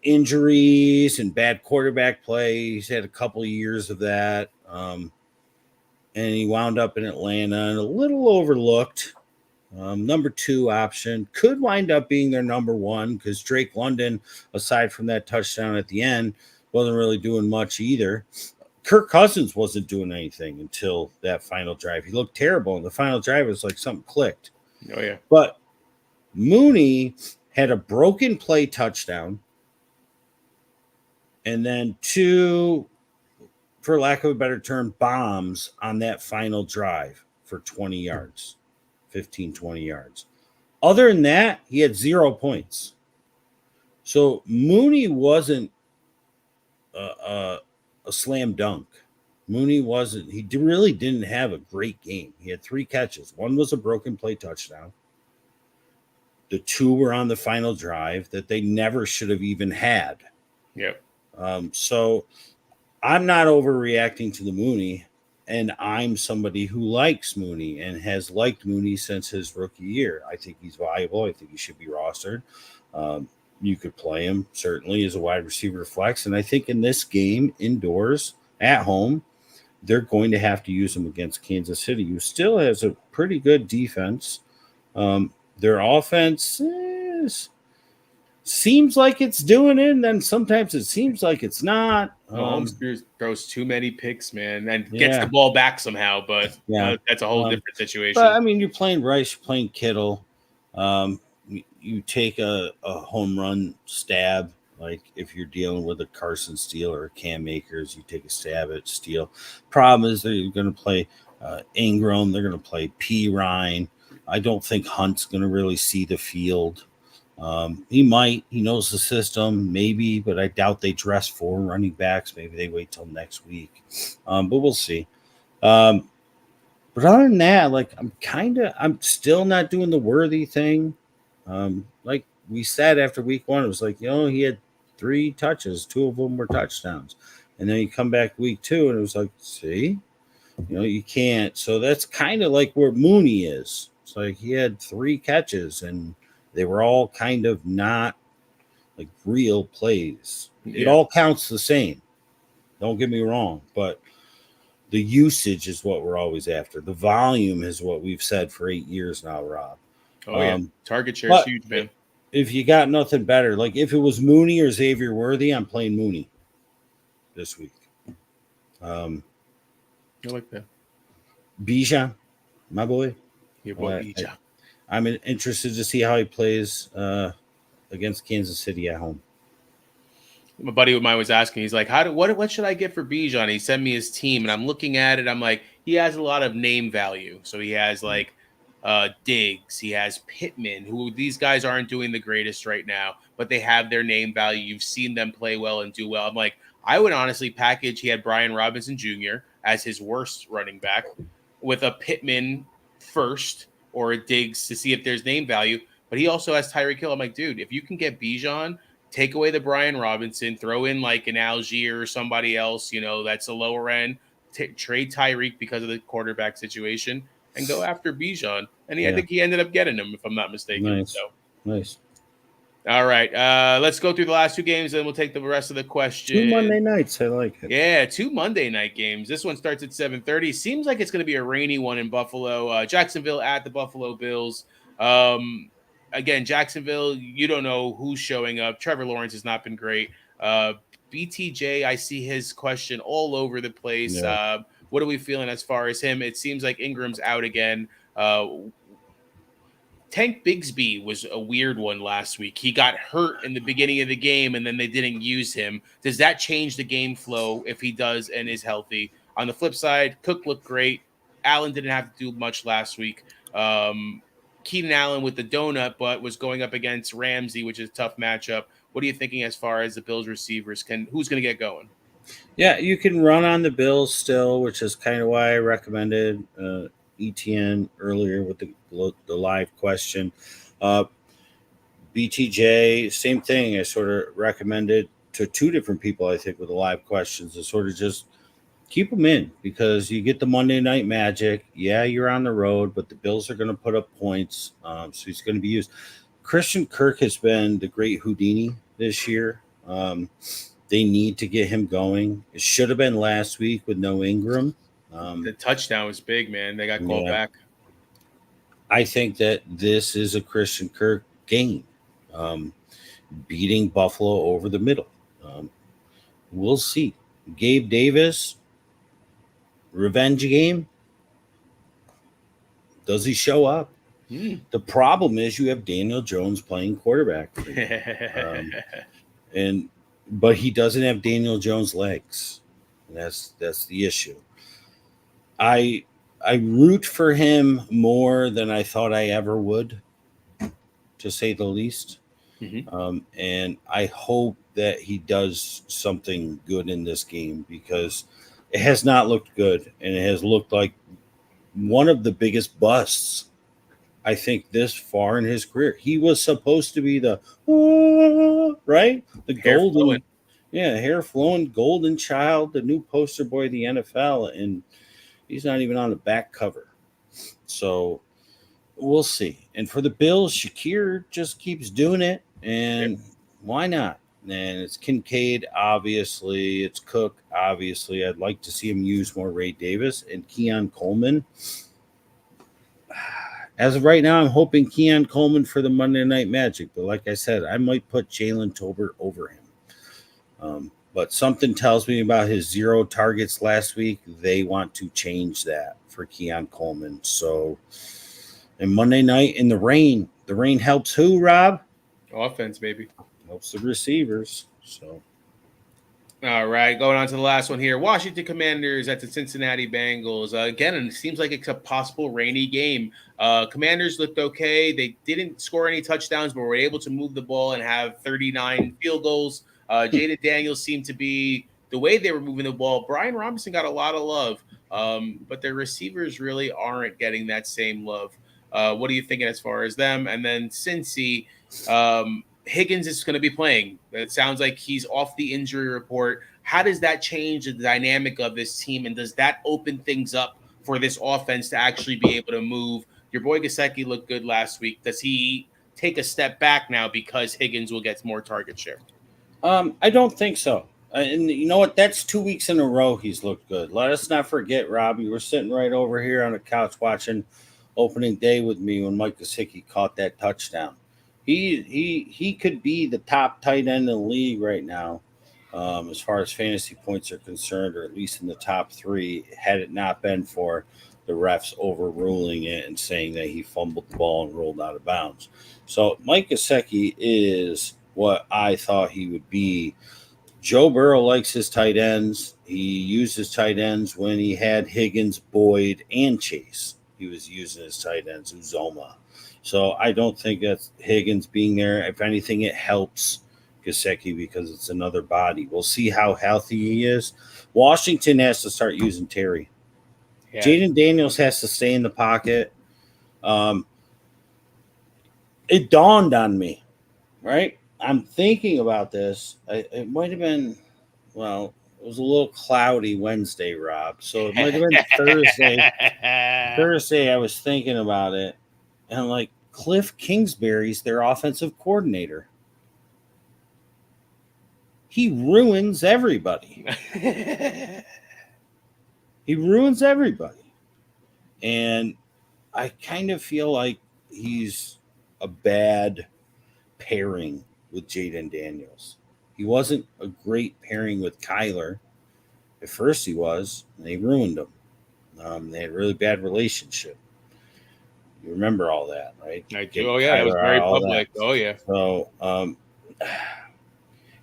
injuries and bad quarterback play. He's had a couple of years of that. And he wound up in Atlanta and a little overlooked. Number 2 option could wind up being their number 1 because Drake London, aside from that touchdown at the end, wasn't really doing much either. Kirk Cousins wasn't doing anything until that final drive. He looked terrible. And the final drive was like something clicked. Oh, yeah. But Mooney had a broken play touchdown. And then 2, for lack of a better term, bombs on that final drive for 20 yards, 15, 20 yards. Other than that, he had 0 points. So Mooney wasn't a slam dunk. Mooney wasn't. He really didn't have a great game. He had 3 catches. 1 was a broken play touchdown. The 2 were on the final drive that they never should have even had. Yep. So I'm not overreacting to the Mooney, and I'm somebody who likes Mooney and has liked Mooney since his rookie year. I think he's valuable. I think he should be rostered. You could play him certainly as a wide receiver flex. And I think in this game, indoors, at home, they're going to have to use him against Kansas City, who still has a pretty good defense. Their offense seems like it's doing it, and then sometimes it seems like it's not. Holmes throws too many picks, man, and gets the ball back somehow, but that's a whole different situation. But, I mean, you're playing Rice, you're playing Kittle. You take a home run stab, like if you're dealing with a Carson Steele or a Cam Akers, you take a stab at Steele. Problem is they're going to play Ingram, they're going to play P. Ryan. I don't think Hunt's going to really see the field. He might. He knows the system, maybe, but I doubt they dress 4 running backs. Maybe they wait till next week. But we'll see. But other than that, like I'm still not doing the Worthy thing. Like we said after week 1, it was like, he had 3 touches, 2 of them were touchdowns. And then you come back week 2 and it was like, see, you can't. So that's kind of like where Mooney is. It's like he had 3 catches and they were all kind of not like real plays. Yeah. It all counts the same. Don't get me wrong, but the usage is what we're always after. The volume is what we've said for 8 years now, Rob. Oh, yeah. Target share is huge, man. If you got nothing better, like if it was Mooney or Xavier Worthy, I'm playing Mooney this week. I like that. Bijan, my boy. Your boy Bijan. I'm interested to see how he plays against Kansas City at home. My buddy of mine was asking, he's like, what should I get for Bijan? He sent me his team, and I'm looking at it. I'm like, he has a lot of name value. So he has like Diggs, he has Pittman, who these guys aren't doing the greatest right now, but they have their name value. You've seen them play well and do well. I'm like, I would honestly package. He had Brian Robinson Jr. as his worst running back with a Pittman first or a Diggs to see if there's name value. But he also has Tyreek Hill. I'm like, dude, if you can get Bijan, take away the Brian Robinson, throw in like an Algier or somebody else, that's a lower end, trade Tyreek because of the quarterback situation, and go after Bijan. And I think he ended up getting him, if I'm not mistaken. Nice. Nice. All right. Let's go through the last two games, and we'll take the rest of the questions. 2 Monday nights. I like it. Yeah, 2 Monday night games. This one starts at 7:30. Seems like it's going to be a rainy one in Buffalo. Jacksonville at the Buffalo Bills. Again, Jacksonville, you don't know who's showing up. Trevor Lawrence has not been great. BTJ, I see his question all over the place. Yeah. What are we feeling as far as him? It seems like Ingram's out again. Tank Bigsby was a weird one last week. He got hurt in the beginning of the game, and then they didn't use him. Does that change the game flow if he does and is healthy? On the flip side, Cook looked great. Allen didn't have to do much last week. Keenan Allen with the donut, but was going up against Ramsey, which is a tough matchup. What are you thinking as far as the Bills receivers? Who's going to get going? Yeah, you can run on the Bills still, which is kind of why I recommended ETN earlier with the live question. BTJ, same thing. I sort of recommended to 2 different people, I think, with the live questions, to sort of just keep them in because you get the Monday night magic. Yeah, you're on the road, but the Bills are going to put up points, so he's going to be used. Christian Kirk has been the great Houdini this year. They need to get him going. It should have been last week with no Ingram. The touchdown was big, man. They got called back. I think that this is a Christian Kirk game, beating Buffalo over the middle. We'll see. Gabe Davis, revenge game. Does he show up? The problem is you have Daniel Jones playing quarterback. But he doesn't have Daniel Jones' legs. That's the issue. I root for him more than I thought I ever would, to say the least. And I hope that he does something good in this game because it has not looked good, and it has looked like one of the biggest busts, I think, this far in his career. He was supposed to be the right, the golden, hair flowing golden child, the new poster boy of the NFL, and he's not even on the back cover. So we'll see. And for the Bills, Shakir just keeps doing it, and why not? And it's Kincaid, obviously. It's Cook, obviously. I'd like to see him use more Ray Davis and Keon Coleman. As of right now, I'm hoping Keon Coleman for the Monday Night Magic. But like I said, I might put Jalen Tolbert over him. But something tells me about his 0 targets last week, they want to change that for Keon Coleman. So, and Monday night in the rain helps who, Rob? Offense, baby. Helps the receivers. So, all right, going on to the last one here. Washington Commanders at the Cincinnati Bengals. Again, it seems like it's a possible rainy game. Commanders looked okay. They didn't score any touchdowns, but were able to move the ball and have 39 field goals. Jaden Daniels seemed to be the way they were moving the ball. Brian Robinson got a lot of love, but their receivers really aren't getting that same love. What are you thinking as far as them? And then Cincy, Higgins is going to be playing. It sounds like he's off the injury report. How does that change the dynamic of this team? And does that open things up for this offense to actually be able to move? Your boy Gesicki looked good last week. Does he take a step back now because Higgins will get more target share? I don't think so. And you know what? That's 2 weeks in a row he's looked good. Let us not forget, Rob, you were sitting right over here on the couch watching opening day with me when Mike Gesicki caught that touchdown. He could be the top tight end in the league right now, as far as fantasy points are concerned, or at least in the top 3, had it not been for the refs overruling it and saying that he fumbled the ball and rolled out of bounds. So Mike Gesicki is what I thought he would be. Joe Burrow likes his tight ends. He used his tight ends when he had Higgins, Boyd, and Chase. He was using his tight ends, Uzoma. So I don't think that Higgins being there, if anything, it helps Gesicki because it's another body. We'll see how healthy he is. Washington has to start using Terry. Yeah. Jaden Daniels has to stay in the pocket. It dawned on me, right? I'm thinking about this. It might have been, well, it was a little cloudy Wednesday, Rob. So it might have been Thursday. Thursday, I was thinking about it, and I'm like, Cliff Kingsbury's their offensive coordinator. He ruins everybody. He ruins everybody. And I kind of feel like he's a bad pairing with Jaden Daniels. He wasn't a great pairing with Kyler. At first he was, and they ruined him. They had a really bad relationship. You remember all that, right? I do. Oh, yeah. It was very public. Oh, yeah. So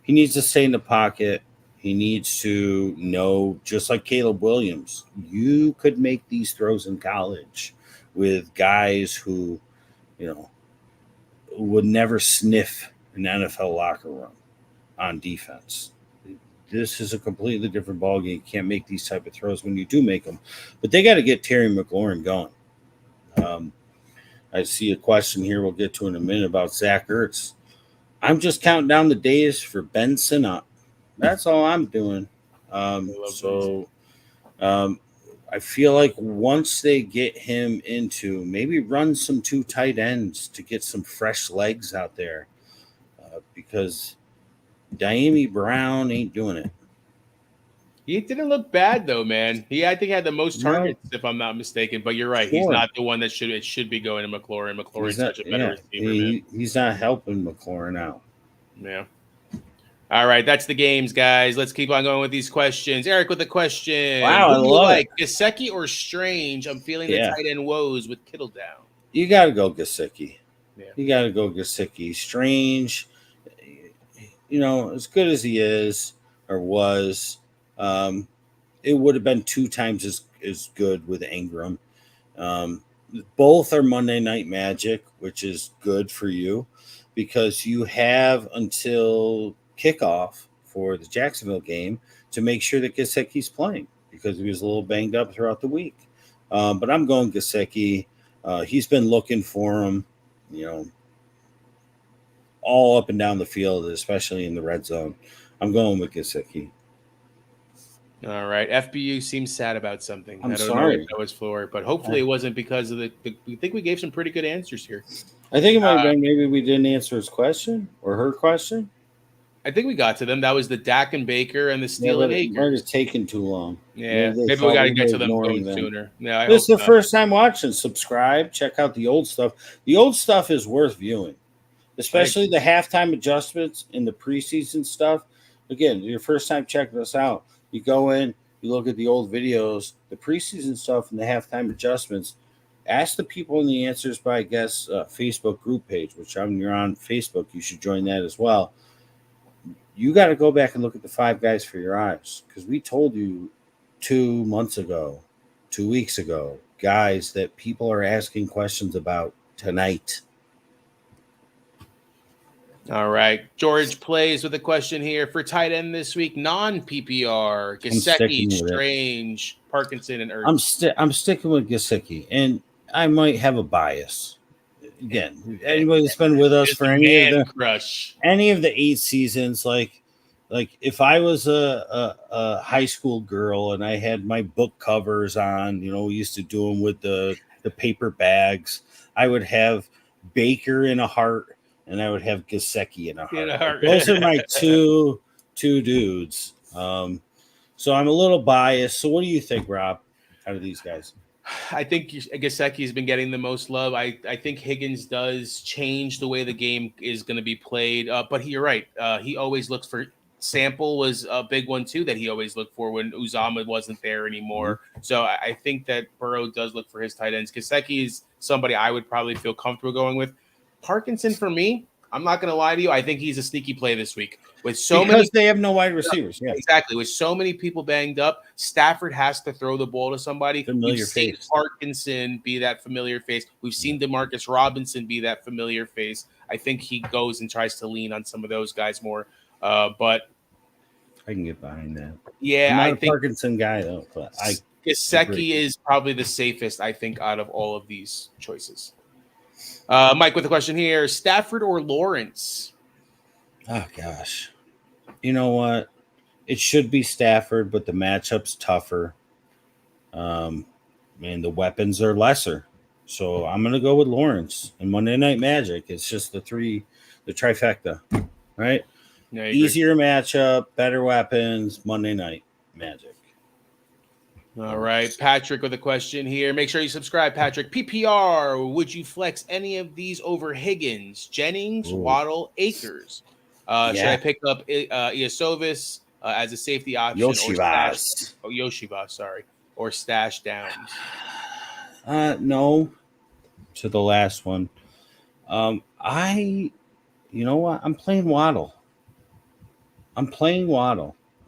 he needs to stay in the pocket. He needs to know, just like Caleb Williams, you could make these throws in college with guys who, would never sniff an NFL locker room on defense. This is a completely different ballgame. You can't make these type of throws when you do make them. But they got to get Terry McLaurin going. I see a question here we'll get to in a minute about Zach Ertz. I'm just counting down the days for Ben Sinnott. That's all I'm doing. I feel like once they get him into, maybe run some 2 tight ends to get some fresh legs out there, because Diami Brown ain't doing it. He didn't look bad though, man. I think had the most targets, if I'm not mistaken. But you're right, He's not the one that should be going to McLaurin. McLaurin's such a better receiver. He's not helping McLaurin out. Yeah. All right, that's the games, guys. Let's keep on going with these questions. Eric with a question. Wow, I love it. Gesicki or Strange? I'm feeling the tight end woes with Kittle down. You got to go Gesicki. Yeah. You got to go Gesicki. Strange, as good as he is or was, it would have been 2 times as good with Ingram. Both are Monday Night Magic, which is good for you because you have until kickoff for the Jacksonville game to make sure that Gesicki's playing because he was a little banged up throughout the week. But I'm going Gesicki. He's been looking for him, all up and down the field, especially in the red zone. I'm going with Gesicki. All right. FBU seems sad about something. I don't know if that was Floor, but hopefully it wasn't because of we think we gave some pretty good answers here. I think it might have been maybe we didn't answer his question or her question. I think we got to them. That was the Dak and Baker and the Steele and Akers. It might have taken too long. Yeah, maybe we got to get to them sooner. Yeah, this is the first time watching. Subscribe. Check out the old stuff. The old stuff is worth viewing, especially the halftime adjustments and the preseason stuff. Again, your first time checking us out. You go in, you look at the old videos, the preseason stuff, and the halftime adjustments. Ask the people in the Answers by Guests Facebook group page, which you're on Facebook. You should join that as well. You got to go back and look at the 5 guys for your eyes because we told you 2 months ago, 2 weeks ago, guys that people are asking questions about tonight. All right. George plays with a question here for tight end this week. Non-PPR, Gesicki, Strange, Parkinson, and Ertz. I'm sticking with Gesicki, and I might have a bias. Again, anybody that's been with us for any of the 8 seasons, like if I was a high school girl and I had my book covers on, we used to do them with the paper bags, I would have Baker in a heart and I would have Gesicki in a heart. Those are my two dudes. So I'm a little biased. So what do you think, Rob, out of these guys? I think Gesicki's been getting the most love. I think Higgins does change the way the game is going to be played. But you're right. He always looks for Sample was a big one too that he always looked for when Uzama wasn't there anymore. Mm-hmm. So I think that Burrow does look for his tight ends. Gesicki is somebody I would probably feel comfortable going with. Parkinson for me, I'm not going to lie to you. I think he's a sneaky play this week with because they have no wide receivers. Yeah, exactly. With so many people banged up, Stafford has to throw the ball to somebody. Familiar We've seen face. Parkinson be that familiar face. We've seen Demarcus Robinson be that familiar face. I think he goes and tries to lean on some of those guys more. But I can get behind that. yeah, I'm not I a think Parkinson guy though, but Gesicki is probably the safest, I think, out of all of these choices. Mike with a question here: Stafford or Lawrence? Oh gosh, you know what? It should be Stafford, but the matchup's tougher. And the weapons are lesser. So I'm gonna go with Lawrence and Monday Night Magic. It's just the trifecta, right? Yeah, Easier matchup, better weapons, Monday Night Magic. All right, Patrick with a question here. Make sure you subscribe, Patrick. PPR, would you flex any of these over Higgins, Jennings, Ooh. Waddle, Akers? Should I pick up Iasovis as a safety option Yoshivas. Sorry, or stash Downs? No, to the last one. You know what? I'm playing Waddle.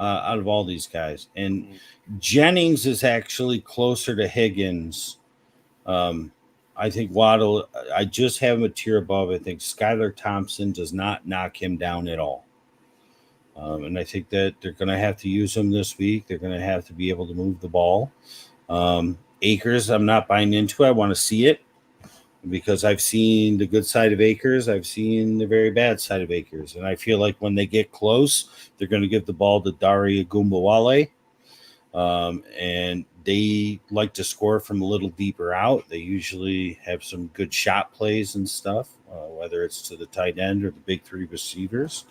Out of all these guys, and Jennings is actually closer to Higgins. I think Waddle, I just have him a tier above. I think Skylar Thompson does not knock him down at all. And I think that they're going to have to use him this week. They're going to have to be able to move the ball. Akers, I'm not buying into. I want to see it because I've seen the good side of Akers. I've seen the very bad side of Akers. And I feel like when they get close, they're going to give the ball to Dare Ogunbowale. And they like to score from a little deeper out. They usually have some good shot plays and stuff, whether it's to the tight end or the big three receivers.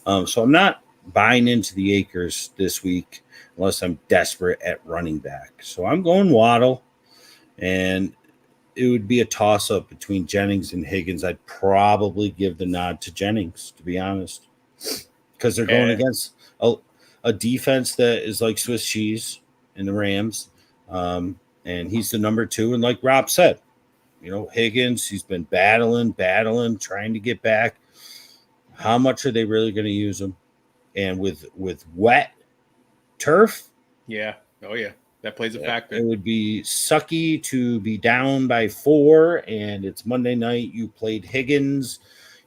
So I'm not buying into the Akers this week unless I'm desperate at running back. So I'm going Waddle, and it would be a toss-up between Jennings and Higgins. I'd probably give the nod to Jennings, to be honest, because they're going against a defense that is like Swiss cheese in the Rams, and he's the number 2. And like Rob said, Higgins, he's been battling, trying to get back. How much are they really going to use him? And with wet turf, that plays a factor. It would be sucky to be down by 4, and it's Monday night. You played Higgins.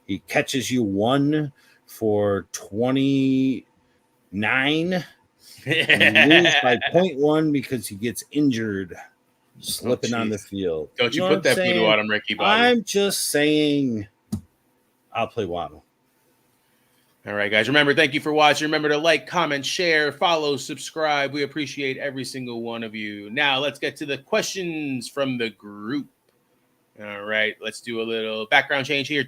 He catches you 1 for 29. And you lose by 0.1 because he gets injured slipping on the field. Don't you put that voodoo on him, Ricky Bobby. I'm just saying I'll play Waddle. All right, guys. Remember, thank you for watching. Remember to like, comment, share, follow, subscribe. We appreciate every single one of you. Now, let's get to the questions from the group. All right, let's do a little background change here.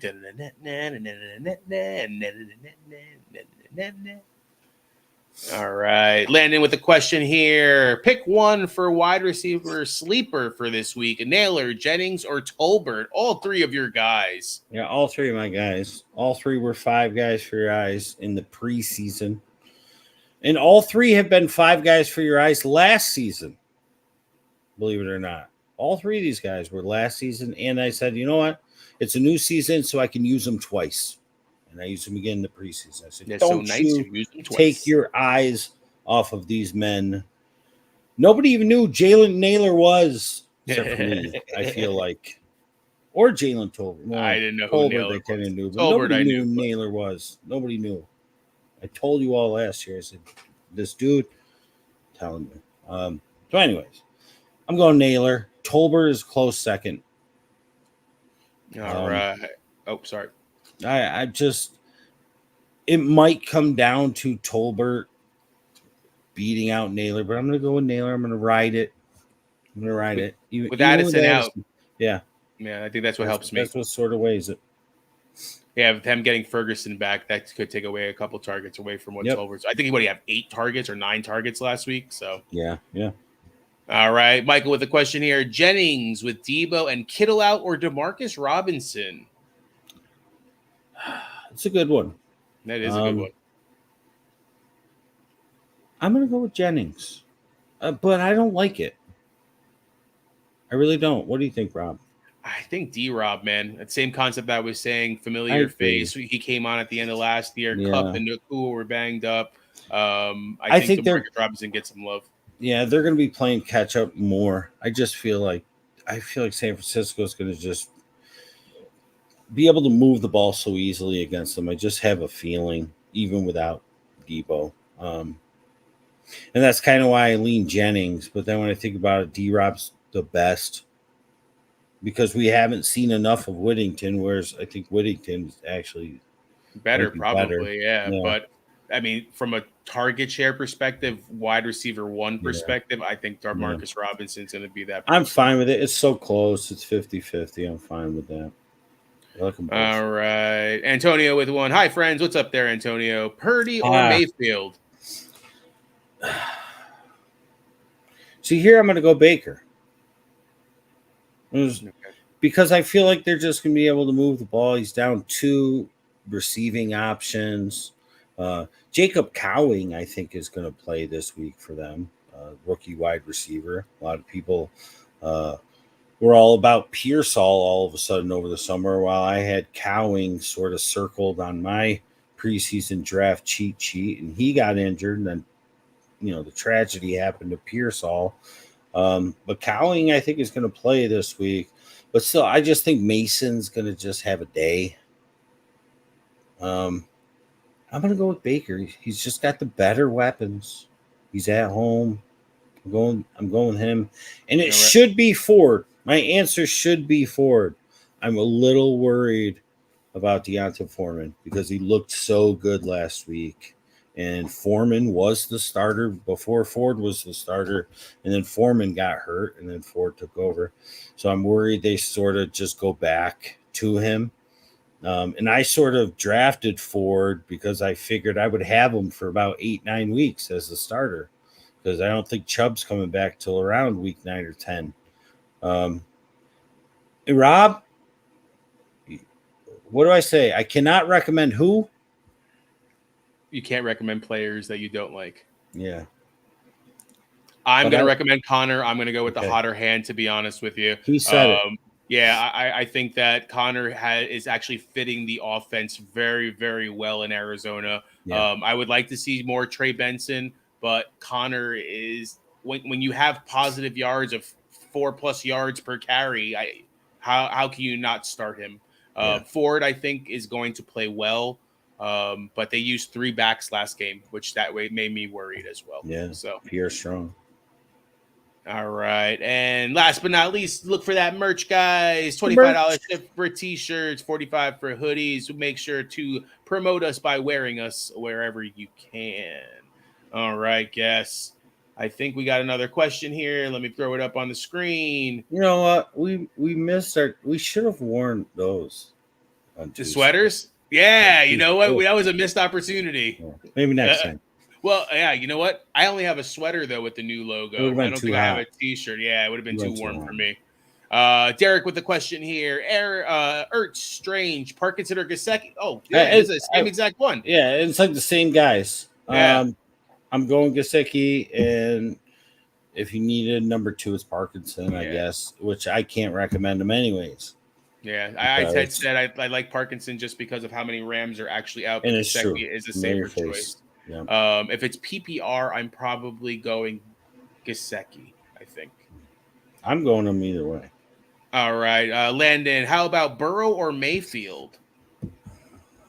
All right, Landon with a question here. Pick one for wide receiver sleeper for this week. Naylor, Jennings, or Tolbert. All 3 of your guys. Yeah, all 3 of my guys. All 3 were 5 guys for your eyes in the preseason. And all 3 have been 5 guys for your eyes last season. Believe it or not. All 3 of these guys were last season. And I said, you know what? It's a new season, so I can use them twice. And I used them again in the preseason. I said, don't you take your eyes off of these men. Nobody even knew Jalen Naylor was, except for me, I feel like. Or Jalen Tolbert. No, I didn't know Tolbert who Naylor they kind of knew. But Tolbert nobody knew who Naylor was. Nobody knew. I told you all last year. I said, this dude, telling you. So anyways, I'm going Naylor. Tolbert is close second. All right. Oh, sorry. I just, it might come down to Tolbert beating out Naylor, but I'm going to go with Naylor. I'm going to ride it. With Addison out. Yeah. Yeah, I think that's what helps me. That's what sort of weighs it. Yeah, with him getting Ferguson back, that could take away a couple targets away from what Tolbert. I think he would have 8 targets or 9 targets last week. So yeah. All right, Michael with a question here. Jennings with Debo and Kittle out, or DeMarcus Robinson? It's a good one. That is a good one. I'm going to go with Jennings, but I don't like it. I really don't. What do you think, Rob? I think D-Rob, man. That same concept I was saying, I familiar agree. face. He came on at the end of last year. Yeah. Cup and Nakua were banged up. I I think think they're DeMarcus Robinson gets some love. yeah, they're going to be playing catch up more. I feel like San Francisco is going to just be able to move the ball so easily against them. I just have a feeling, even without Debo. And that's kind of why I lean Jennings. But then when I think about it, D-Rob's the best because we haven't seen enough of Whittington, whereas I think Whittington actually Better, might be better. probably, yeah. Yeah, But I mean, from a target share perspective, wide receiver one yeah, perspective, I think yeah. DeMarcus Robinson's going to be that I'm person. fine with it. It's so close. It's 50-50. I'm fine with that. I like them both. All right. Antonio with one. Hi, friends. What's up there, Antonio? Purdy or Mayfield? See, here I'm going to go Baker. Because I feel like they're just going to be able to move the ball. He's down 2 receiving options. Jacob Cowing, I think, is going to play this week for them. Rookie wide receiver. A lot of people were all about Pearsall all of a sudden over the summer, while I had Cowing sort of circled on my preseason draft cheat sheet, and he got injured, and then the tragedy happened to Pearsall. But Cowing, I think, is going to play this week. But still, I just think Mason's going to just have a day. I'm going to go with Baker. He's just got the better weapons. He's at home. I'm going with him. And it should be Ford. My answer should be Ford. I'm a little worried about Deonta Foreman because he looked so good last week. And Foreman was the starter before Ford was the starter. And then Foreman got hurt, and then Ford took over. So I'm worried they sort of just go back to him. And I sort of drafted Ford because I figured I would have him for about 8-9 weeks as the starter, because I don't think Chubb's coming back till around week 9 or 10. Hey, Rob, what do I say? I cannot recommend who? You can't recommend players that you don't like. Yeah. I'm going to recommend Connor. I'm going to go with the hotter hand, to be honest with you. He said it. Yeah, I think that Connor is actually fitting the offense very, very well in Arizona. Yeah. I would like to see more Trey Benson, but Connor is when you have positive yards of 4+ yards per carry, how can you not start him? Ford, I think, is going to play well, but they used 3 backs last game, which that way made me worried as well. Yeah, so Pierre Strong. All right. And last but not least, look for that merch, guys. $25 ship for t-shirts, $45 for hoodies. Make sure to promote us by wearing us wherever you can. All right, guess. I think we got another question here. Let me throw it up on the screen. You know what? We missed we should have worn those. The sweaters? Yeah, you know what? That was a missed opportunity. Yeah. Maybe next time. Well, yeah, you know what? I only have a sweater, though, with the new logo. I don't think I have a T-shirt. Yeah, it would have been too warm for me. Derek with the question here. Ertz, Strange, Parkinson, or Gesicki? Oh, yeah, it's the same exact one. Yeah, it's like the same guys. Yeah. I'm going Gesicki, and if you needed number 2, it's Parkinson, I guess, which I can't recommend him anyways. Yeah, I said I like Parkinson just because of how many Rams are actually out. And it's true. Is a safer choice. Yeah. If it's PPR, I'm probably going Gesicki, I think. I'm going them either way. All right. Landon, how about Burrow or Mayfield?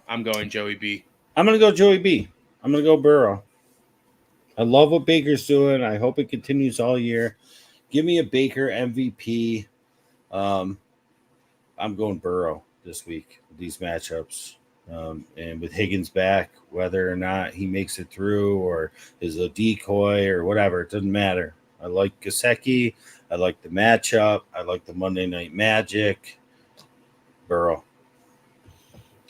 I'm going Joey B. I'm going to go Joey B. I'm going to go Burrow. I love what Baker's doing. I hope it continues all year. Give me a Baker MVP. I'm going Burrow this week with these matchups. And with Higgins back, whether or not he makes it through or is a decoy or whatever, it doesn't matter. I like Gesicki. I like the matchup. I like the Monday Night Magic. Burrow.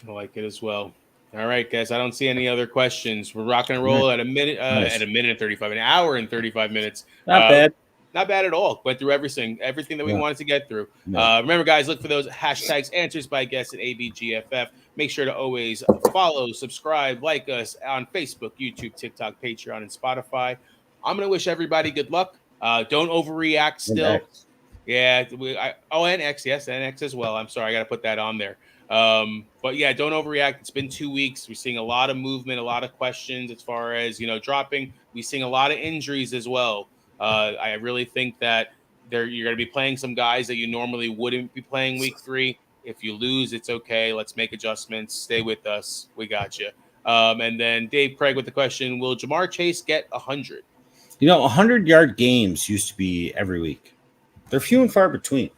I like it as well. All right, guys. I don't see any other questions. We're rocking and roll at a minute, nice. At a minute and 35, an hour and 35 minutes. Not bad. Not bad at all. Went through everything that we wanted to get through. No. Remember, guys, look for those hashtags, answers by guests at ABGFF. Make sure to always follow, subscribe, like us on Facebook, YouTube, TikTok, Patreon, and Spotify. I'm going to wish everybody good luck. Don't overreact still. Yeah, and X, yes, and X as well. I'm sorry, I got to put that on there. But yeah, don't overreact. It's been 2 weeks. We're seeing a lot of movement, a lot of questions as far as dropping. We're seeing a lot of injuries as well. I really think that you're going to be playing some guys that you normally wouldn't be playing week 3. If you lose, it's okay. Let's make adjustments. Stay with us. We got you. And then Dave Craig with the question: will Jamar Chase get 100? 100-yard games used to be every week. They're few and far between.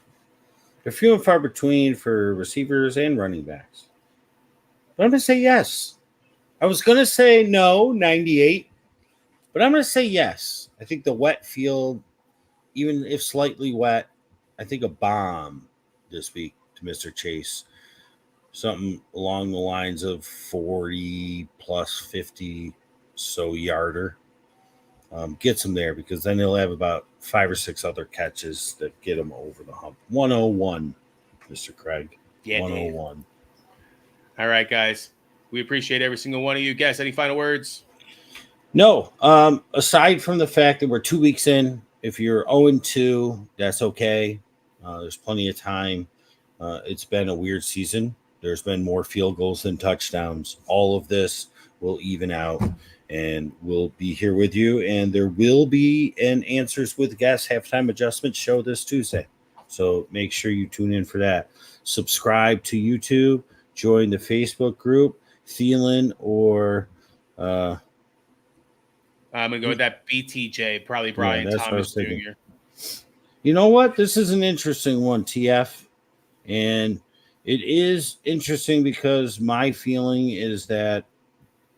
They're few and far between for receivers and running backs. But I'm going to say yes. I was going to say no, 98, but I'm going to say yes. I think the wet field, even if slightly wet, I think a bomb this week to Mr. Chase. Something along the lines of 40 plus 50 so yarder. Gets him there because then he'll have about 5 or 6 other catches that get him over the hump. 101, Mr. Craig. Yeah, 101. Dave. All right, guys. We appreciate every single one of you. Guys, any final words? No. Aside from the fact that we're 2 weeks in, if you're 0-2, that's okay. There's plenty of time. It's been a weird season. There's been more field goals than touchdowns. All of this will even out, and we'll be here with you. And there will be an Answers with Guests halftime adjustment show this Tuesday. So make sure you tune in for that. Subscribe to YouTube. Join the Facebook group. Thielen or I'm gonna go with that BTJ, probably Brian Thomas Jr. You know what? This is an interesting one, TF. And it is interesting because my feeling is that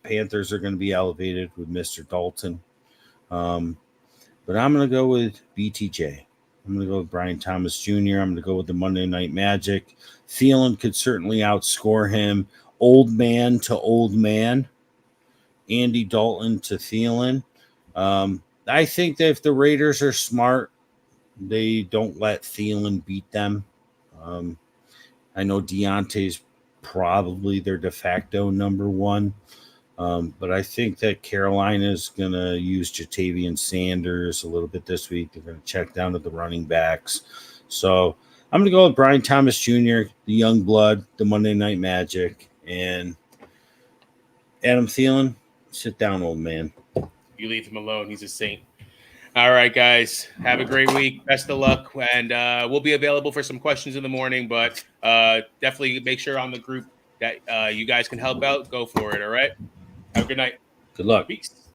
Panthers are going to be elevated with Mr. Dalton. But I'm going to go with BTJ. I'm going to go with Brian Thomas Jr. I'm going to go with the Monday Night Magic. Thielen could certainly outscore him. Old man to old man. Andy Dalton to Thielen. I think that if the Raiders are smart, they don't let Thielen beat them. I know Deontay's probably their de facto number one. But I think that Carolina's going to use Jatavian Sanders a little bit this week. They're going to check down to the running backs. So I'm going to go with Brian Thomas Jr., the young blood, the Monday Night Magic, and Adam Thielen. Sit down, old man. You leave him alone. He's a saint. All right, guys. Have a great week. Best of luck. And we'll be available for some questions in the morning, but definitely make sure on the group that you guys can help out. Go for it, all right? Have a good night. Good luck. Peace.